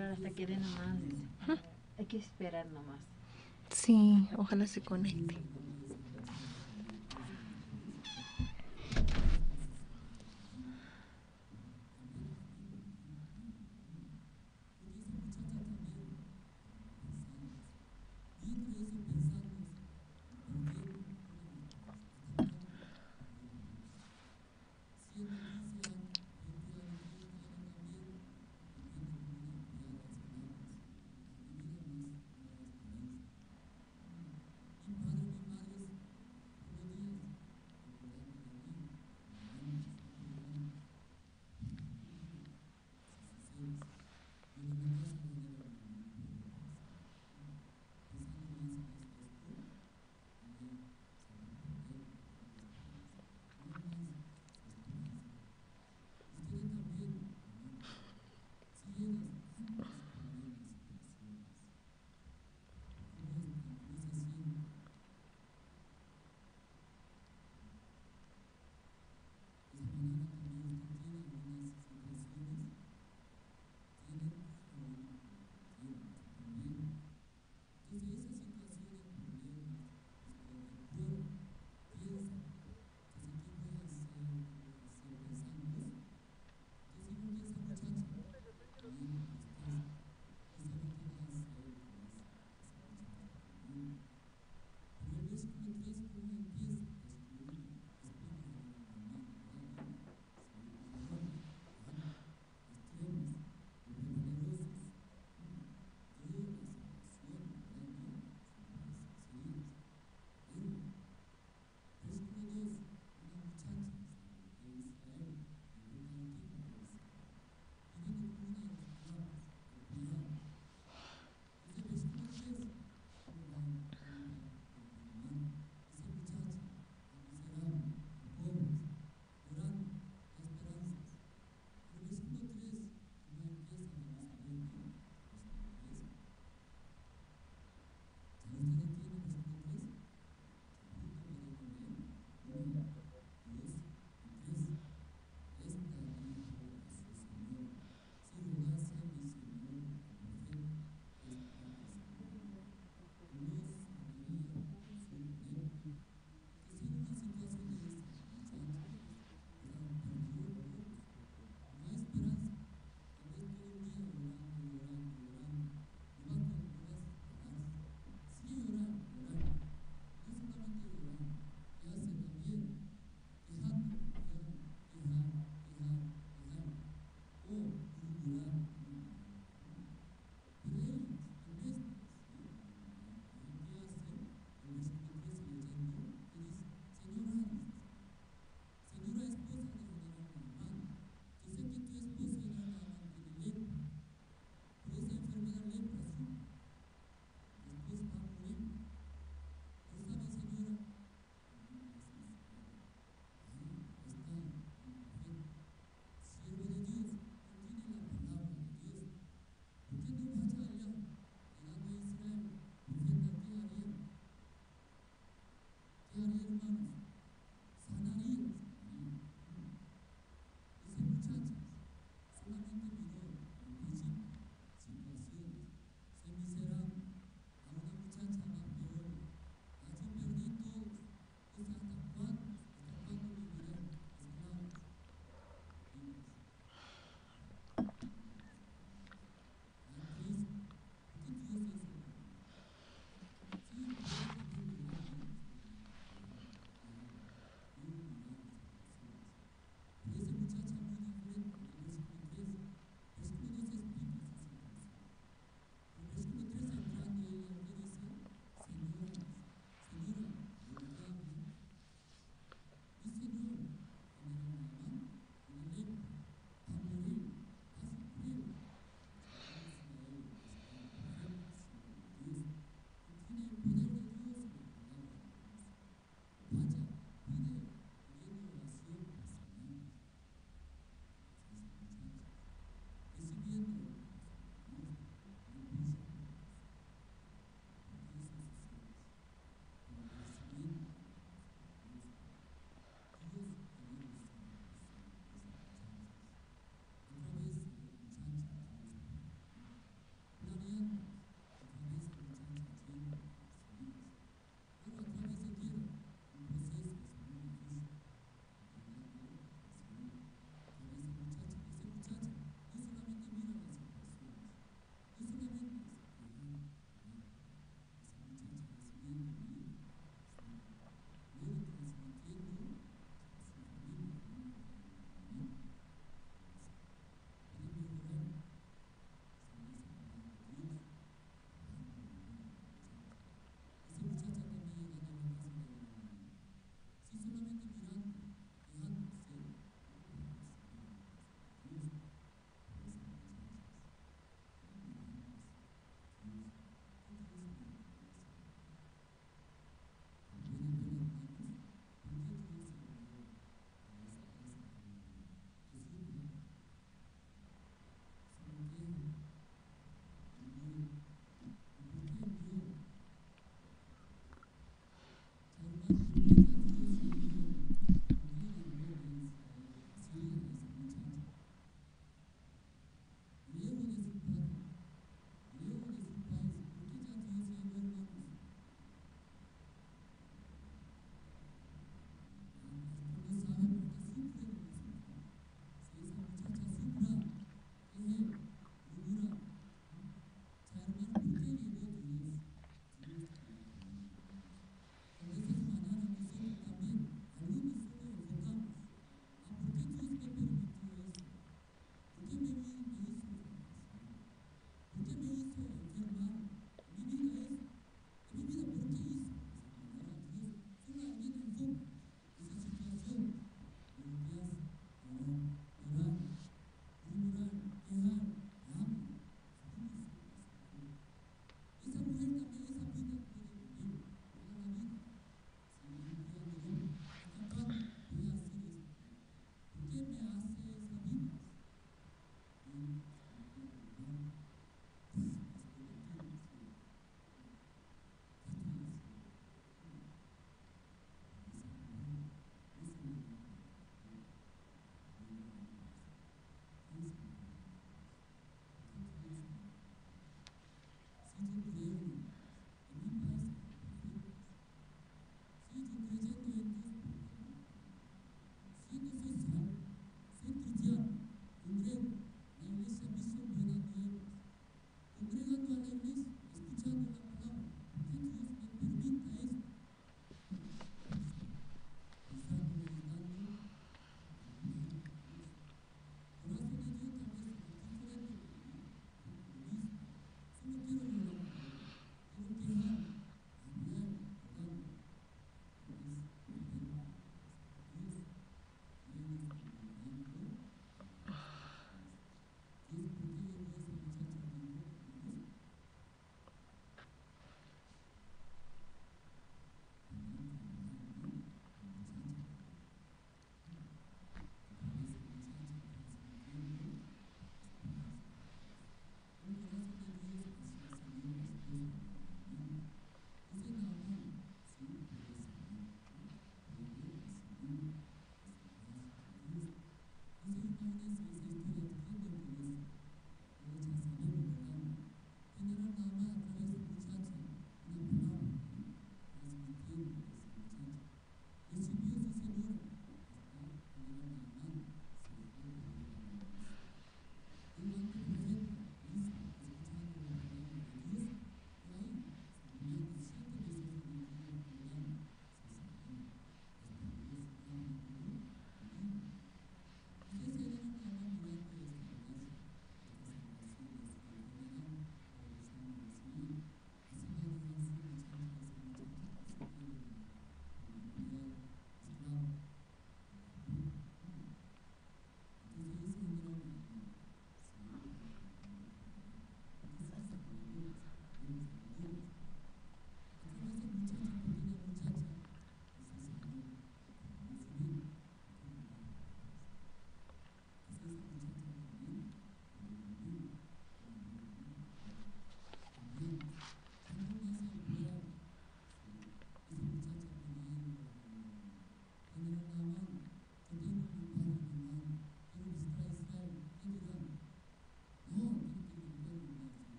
esperar hasta que dé nomás, dice. Hay que esperar nomás. Sí, ojalá se conecte.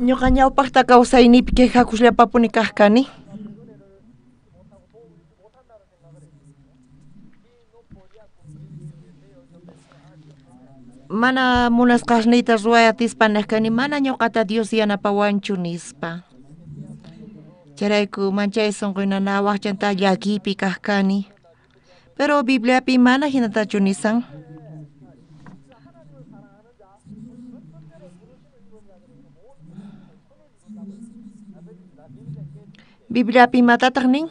Ñuqa ñawpaqta kawsaynipi quejakushllapapuni kaq kani. Mana munasqaqniyta ruwayatispa kani mana ñuqata Dios yanapawanchu nispa. Charayku manchay sunquyninawaq chanta llakipi kaq kani. Pero Bibliapi mana hinatachu nisan. Bibliapi matataq nin?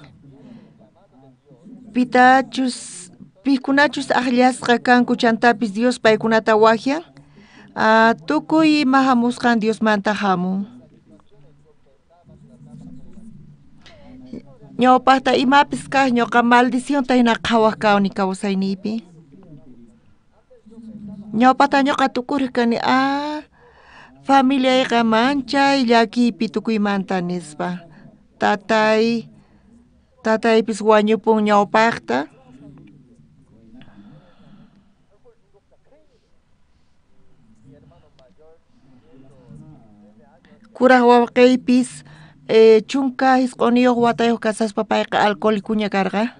Pikunachus aqllasqa kanku chantapis Dios paykunata waqyan. Tukuy mahamusqan Dios manta hamun. Ñawpaqta imapis kaq ñuqa maldicionta hina qhawaq kawni kawsaynipi. Ñawpaqta ñuqa tukuriq kani familiayqa manchay llakipi tukuymanta nispa. Tataypis wañupun ñawpaqta. Kuraq wawqiypis chunka hisq'uniyuq watayuq kasaspa payqa alcohólicuña karqa.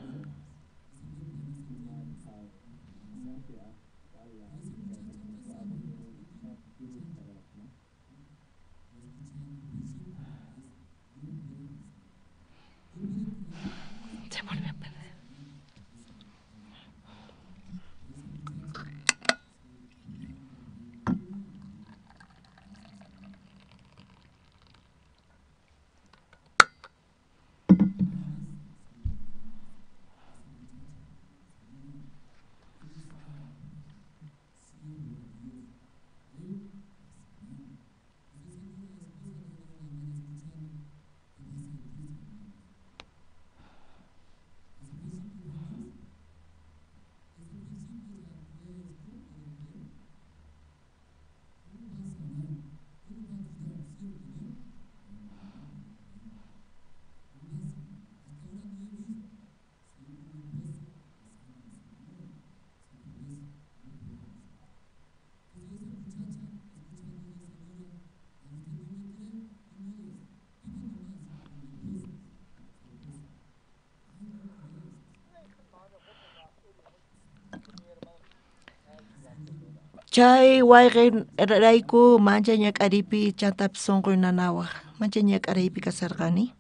Chay wayqirayku mancha ñak'aripi chantapis sunquyninawaq. Mancha ñak'araypi kasarqani.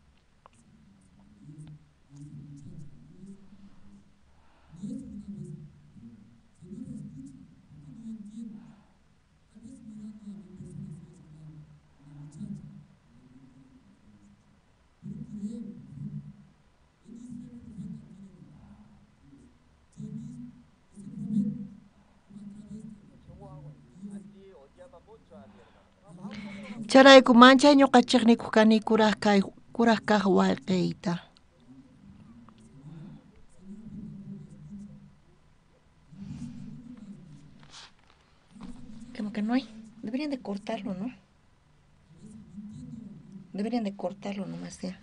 Charayku manchay ñuqachiqnikuq kani kuraq kaq wayqiyta. Como que no hay. Deberían de cortarlo, ¿no? Deberían de cortarlo nomás ya.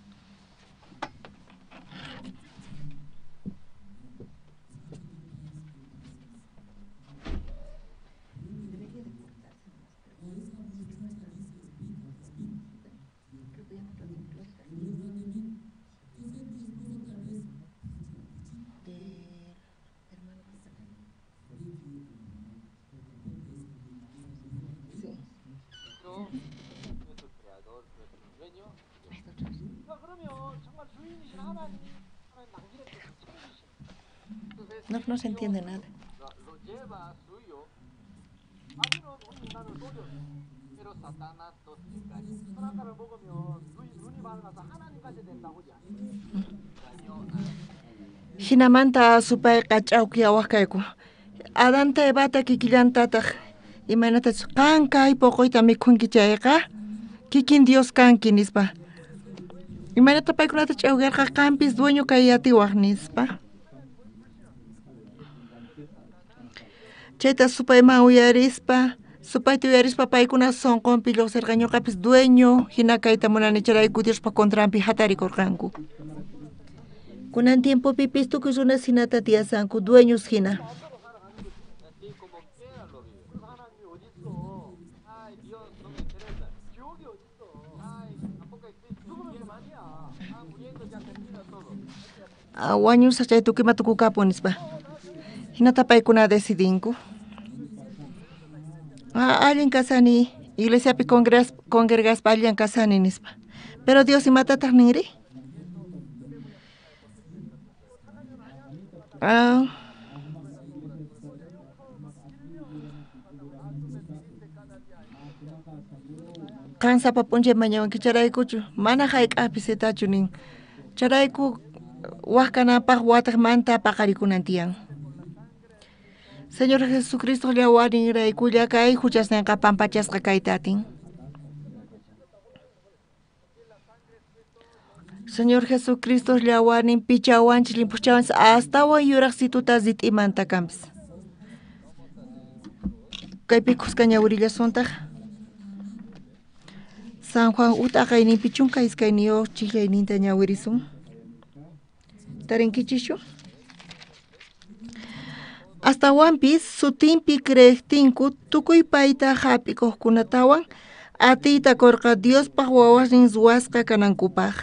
No se entiende nada. Hinamanta supayqa ch'awkiyawaq kayku. Adanta Evata kikillantataq imanatachu qankay puquyta mikhunki chayqa kikin Dios kanki nispa. Imanata paykunata ch'awkirqa qampis dueño kay yatiwaq nispa. Chayta supayman uyarispa, supayta uyarispa paykuna sunqunpi lluqsirqa ñuqapis dueño hina kayta munani charayku Diospa contranpi hatarikurqanku. Kunan tiempopipis tukuy runas hinata tiyasanku dueños hina. Wañus achay tukimatukukapunispa. Hinata paykuna decidinku. Allin kasani, iglesiapi congregaspa allin kasani nispa. Pero Dios imatataq ninri? Kansapa punche mañawanki charaykuchu mana hayk'api setachu nin. Charayku waqkanapaq wataqmanta paqarikunan tiyan. Señor Jesucristo llawarin raykulla kay huchasninqa pampachasqa kaytatin. Señor Jesucristo llawarin pichawanchis limpuchawanchis astawan yuraq situta zit'imanta kanpis. Kaypi kusqa ñawirilla suntaq. San Juan ut'aqayninpi chunka iskayniyuq chiklayninta ñawirisun. Tarinkichishu? Astawanpis sutinpi creeqtinku tukuy payta hap'ikuqkunatawan atiyta kurqa Diospaq wawaqnin suwasqa kanankupaq.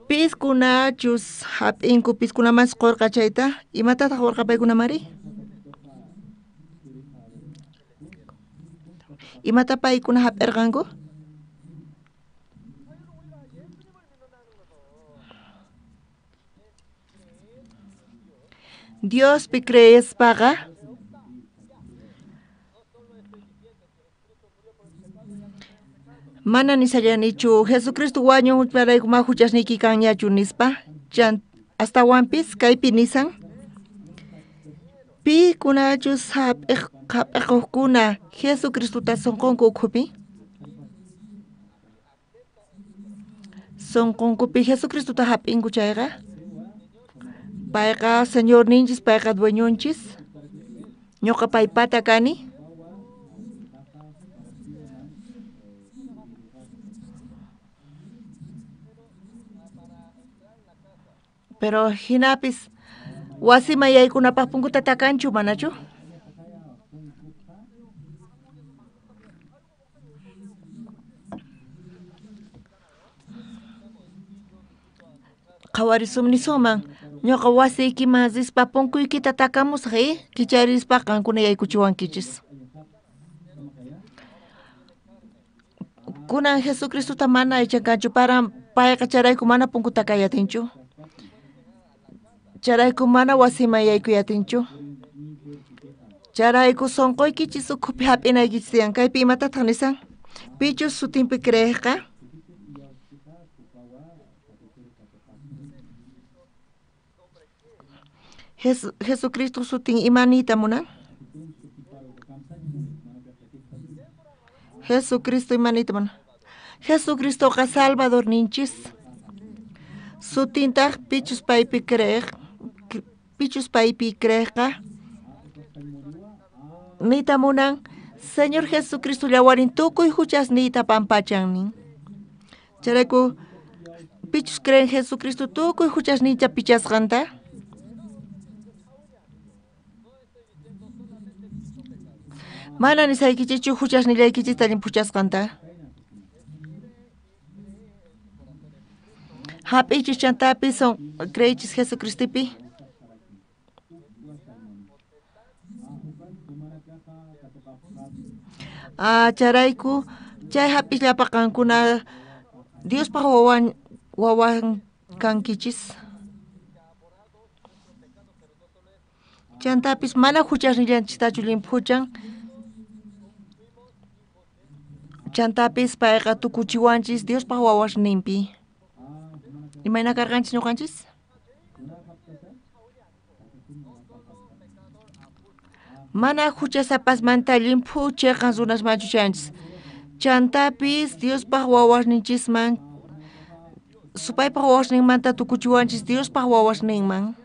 Piskunachus hap'inku piskunamas qurqachayta imatataq qurqapaykuna mari? Imata paykuna hap'irqanku? Diospi creespaqa mana nisallanichu Jesucristo wañunparayku huchasniyki kanñachu nispa astawanpis kaypi nisan pikunachus hap'ikuqkuna Jesucristuta sunqunku ukhupi sunqunkupi Jesucristuta hap'inku chayqa payqa Señor ninchis payqa dueñonchis ñuqa paypata kani pero hinapis wasima yaykunapaq punkuta takanchu manachu? Qawarisumnisuman ñuqa wasiykiman rispa punkuykita takamusaq kicharispa qankuna yaykuchiwankichis. Kunan Jesucristuta mana aychankanchu para payqa charayku mana punkuta kayatinchu. Charayku mana wasima yaykuyatinchu. Charayku sunquykichis ukhupi hap'inaykichis tiyan. Kaypi imatataq nisan? Pichus sutinpi creeqqa Jesucristo sutin imanita munan? Jesucristo imanita munan? Jesucristoqa Salvador ninchis. Sutintaq pichus paypi creeqqa nita munan Señor Jesucristo llawarin tukuy huchasniyta pampachan nin. Charayku pichus creen Jesucristo tukuy huchasniyta pichasqanta. Mana nisaykichichu huchasnillaykichista limpuchasqanta. Hap'ichis chantapis creychis Jesucristipi. Charayku chay hap'isllapa qankuna Diospaq wawan kankichis. Chantapis mana huchasnillanchistachu limpuchan. Chantapis payqa tukuchiwanchis Diospaq wawasninpi. Imayna karqanchis ñuqanchis? Mana huchasapasmanta limpuchiqan runasmanchu chanchis. Chantapis Diospaq wawasninchisman supaypaq wawasninmanta tukuchiwanchis Diospaq wawasninman.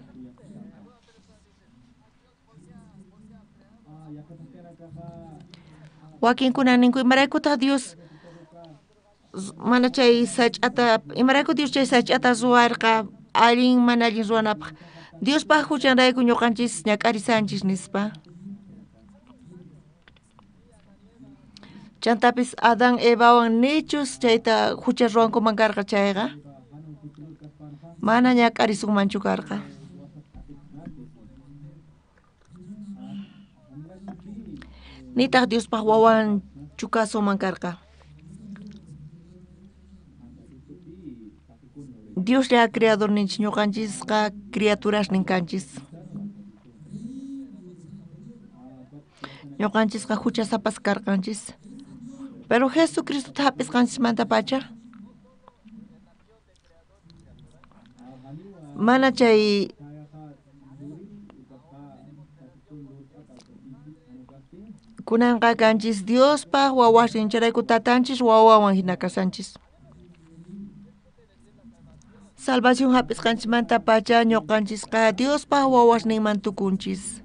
Wakinkuna ninku imaraykutaq Dios mana chay sach'ata imarayku Dios chay sach'ata ruwarqa allin mana allin ruwanapaq Dios pa huchanrayku ñuqanchis ñak'arisanchis nispa. Chantapis Adán Evawan nichus chayta hucha ruwankuman karqa chayqa. Mana ñak'arisumanchu karqa. Nitaq Dios pa wawan chukasuman karqa. Dios ya creador ninchis ñuqanchisqa criaturas ninkanchis. Ñuqanchisqa huchasapas karqanchis. Pero Jesucristo hapisqanchis manta pacha. Mana chay kunanqa kanchis Dios pa wawashin charayku tatanchis wawawan hina kasanchis. Salvación hapisqanchis manta pacha ñuqanchisqa Dios pa wawasninman tukunchis.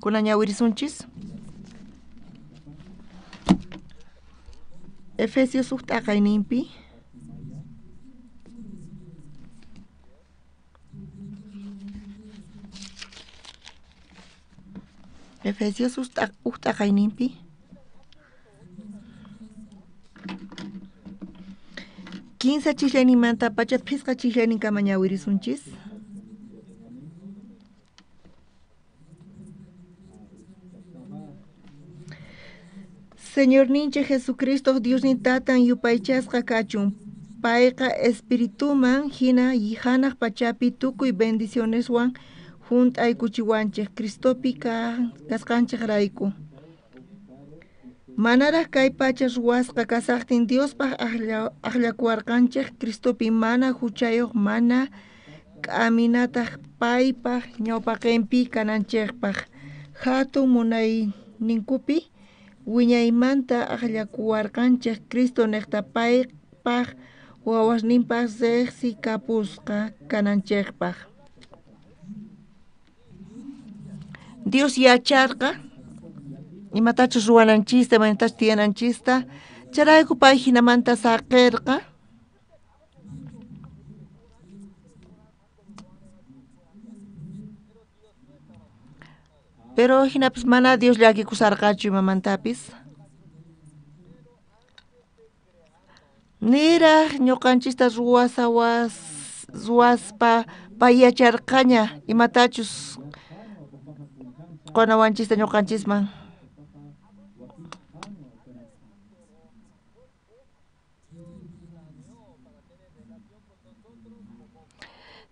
Kunan ñawirisunchis. Efesios uhtaqayninpi Efesios uhtaqayninpi 15 chishlayninmanta pachat phisqa chishlayninkama ñawirisunchis. Señor ninche Jesucristo Dios ni tatan yupaychasqa kachun. Payqa espirituman hina yihanaq pachapi tukuy bendicioneswan junt'ay kuchiwanchik Cristopi kasqanchik rayku. Manaraq kay pacha ruwasqa kasaqtin Diospaq aqllakuwarqanchik Cristopi mana huchayuq mana k'aminataq paypaq ñawpaqinpi kananchikpaq hatun munayninkupi wiñaymanta aqllakuwarqanchik Cristo niqta paypaq wawasninpaq riqsi kapusqa kananchikpaq. Dios yacharqa imatachus ruwananchista imatachus tiyananchista charayku pay hinamanta saqirqa pero hinapis mana Dios llakikusarqachu imamantapis. Niraq ñuqanchista ruwaspa pay yacharqaña imatachus qanawanchista ñuqanchisman.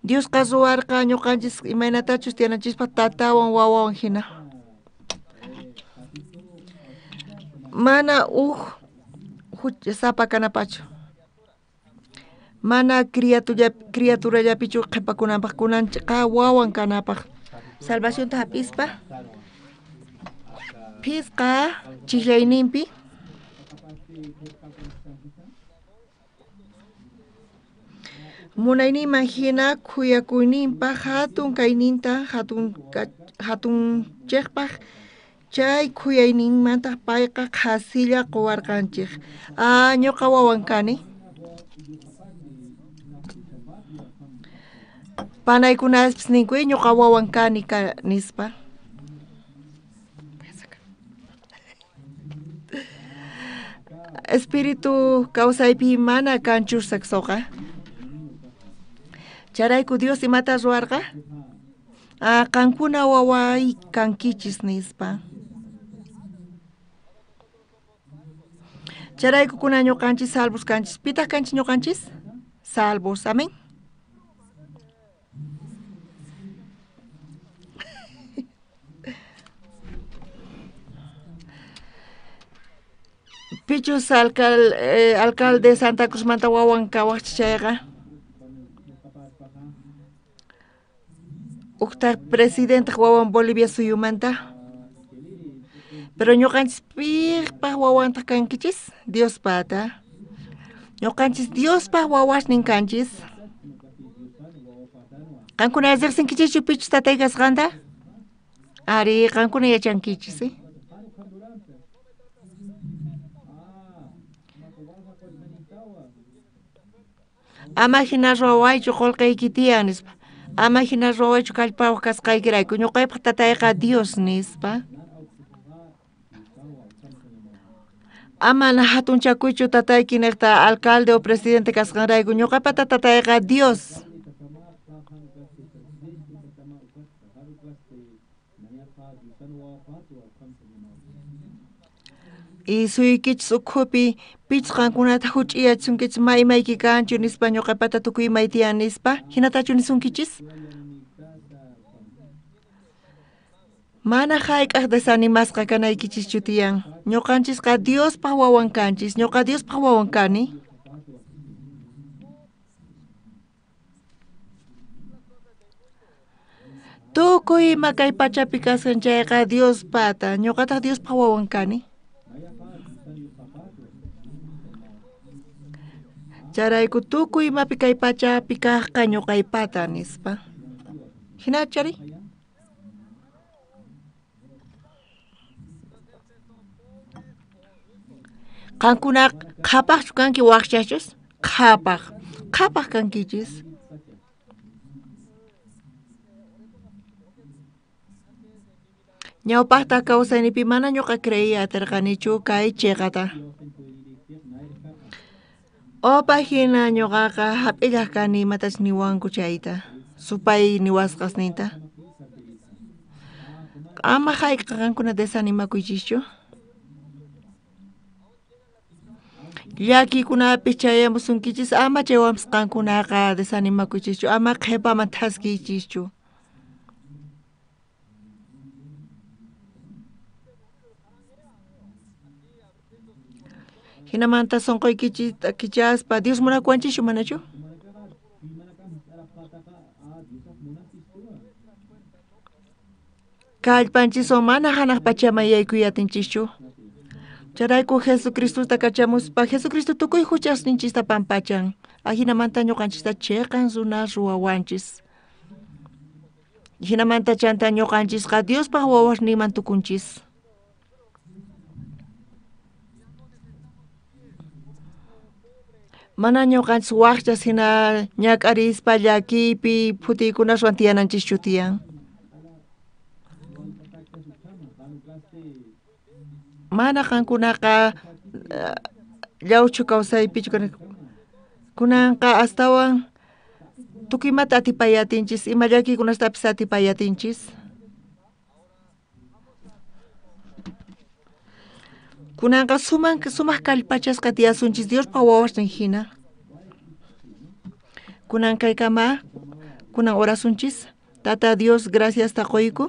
Dios ruwarqa ñuqanchis imaynatachus tiyananchishpa tatawan wawawan hina. Mana sapa kanapachu. Mana criaturallapichu qhipakunanpaq kunanchikqa wawan kanapaq. Salvación hapispa. Phisqa chishlayninpi munayninman hina khuyakuyninpaq hatun kayninta hatun chikpaq chay khuyayninmanta payqa qhasilla quwarqanchik. Ñuqa wawan kani. Panaykunaspis ninkuy ñuqa wawan kani nispa. Espiritu kawsaypi mana kanchu sexoqa. Charayku Dios imata ruwarqa? Qankuna waway kankichis nispa. Charayku kuna ñuqanchis salvos kanchis. Pitaq kanchis ñuqanchis? Salvos, amén. Pichus alcalde Santa Cruz manta wawan kawaq chayqa. Uqta presidente wawan Bolivia suyumanta. Pero ñuqanchis piqpaq wawanta kankichis Dios pata. Ñuqanchis Dios paq wawashnin kanchis. Qankuna riqsinkichichu pichus tatay kasqanta? Ari qankuna yachankichis, Ama hina ruwaychu qullqiyki tiyan nispa. Ama hina rowachu kallpawaq kasqaykirayku ñuqaypaq tatayqa Dios nispa. Ama na hatunchakuychu tatayki niqta alcalde o presidente kasqanrayku ñuqaypa tatayqa Dios. Y suykichis ukhupi pichqankunata huch'iyachunkichis ma imayki kanchu nispa ñuqaypata tukuy imay tiyan nispa hinatachu nisunkichis. Mana hayk'aq desanimasqa kanaykichischu tiyan. Ñuqanchisqa Diospaq wawan kanchis, ñuqa Diospaq wawan kani. Tukuy ima kay pachapi kasqan chayqa Diospata, ñuqataq Diospaq wawan kani. Charayku tukuy imapi kay pachapi kaqqa ñuqaypata nispa. Hinachari? Qankuna qhapaqchu kanki waqchachus? Qhapaq kankichis. Ñawpaqta kawsaynipi mana ñuqa creyatirqanichu kay chiqata. Opa hina ñuqaqa hap'illaq kani imatach niwanku chayta. Supay niwasqasninta. Ama hayk'a qankuna desanimakuychischu. Llakikunapi chayamusunkichis ama chaywanpas qankunaqa desanimakuychischu, ama qhipaman thaskiychischu. Hinamanta sunquykichista kichaspa Dios munakuanchischu manachu? Kallpanchis mana hanaq pachaman yaykuyatinchikchu. Charayku Jesucristuta kachamuspa Jesucristo tukuy huchasninchista pampachan. Hinamanta ñuqanchista chiqan runa ruwawanchis. Hinamanta chanta ñuqanchisqa Diospaq wawasniman tukunchis. Mana ñuqanchis waqchas hina ñak'arispa llakipi futiykunaswan tiyananchischu tiyan. Mana qankunaqa llawchu kawsaypichu kunanqa astawan tukuymata atipayatinchis, ima llakikunastapas atipayatinchis. Kunanqa sumaq kallpachasqa tiyasunchis Diospaq wawasnin hina. Kunan kaykama, kunan orasunchis. Tata Dios, gracias taquyku.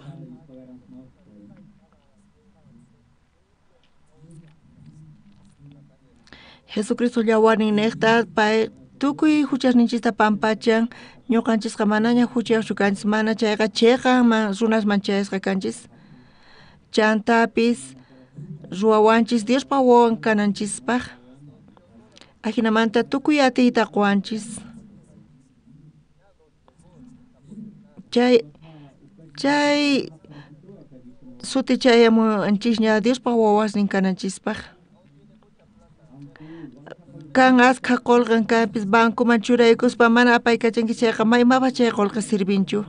Jesucristo llawarnin niqta pay tukuy huchasninchista pampachan. Ñuqanchisqa manaña huchayuqchu kanchis, mana chayqa chiqanman runasman chayasqa kanchis. Chantapis ruwawanchis Diospaq wawan kananchispaq. Ahinamanta tukuy atiyta quwanchis. Chay suti chayamunchisña Diospaq wawasnin kananchispaq. Kan asqa qolqan kanpis bankuman churaykuspa mana apaykachanki chayqa maymapas chay qolqa sirvinchu.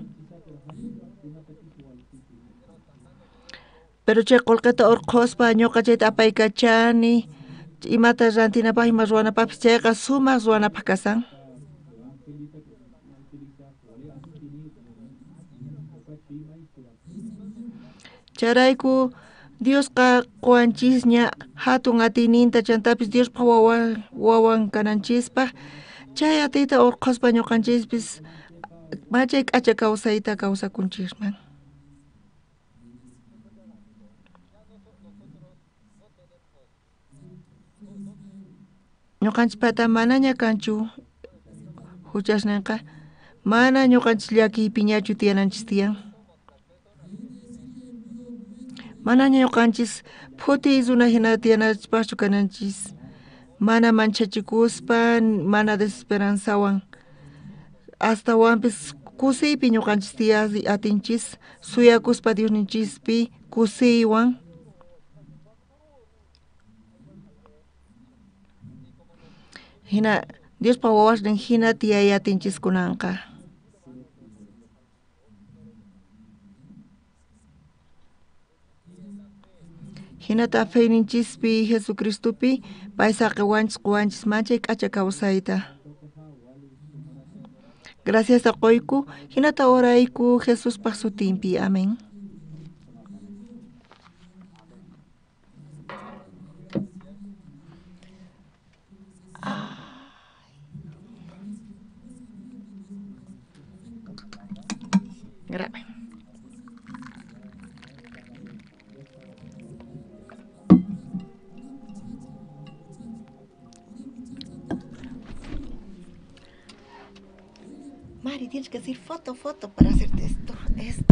Pero chay qolqita urquspa ñuqa chayta apaykachani, imata rantinapaq ima ruwanapaqpis chayqa sumaq ruwanapaq kasan. Charayku Diosqa quwanchisña hatun atiyninta chantapis Diospaq wawan kananchispaq. Chay atiyta urquspa ñuqanchispis machay k'acha kawsayta kawsakunchikman. Ñuqanchispata manaña kanchu huchasninqa, mana ñuqanchis llakiypi ñachu tiyananchis tiyan. Manaña ñuqanchis phuti runa hina tiyanachishpachu kananchis. Mana manchachikuspa, mana desesperanzawan. Astawanpis kusiypi ñuqanchis atinchis, suyakuspa Diosninchispi kusiywan. Hina Diospaq wawasnin hina tiyayatinchis kunanqa. Hinata feininchis Jesucristupi, paisaqe wanchis manchay k'acha kawsayta. Gracias a qoyku, hinata orayku Jesús sutinpi. Amén. Grabe. Mari, tienes que decir foto para hacerte esto.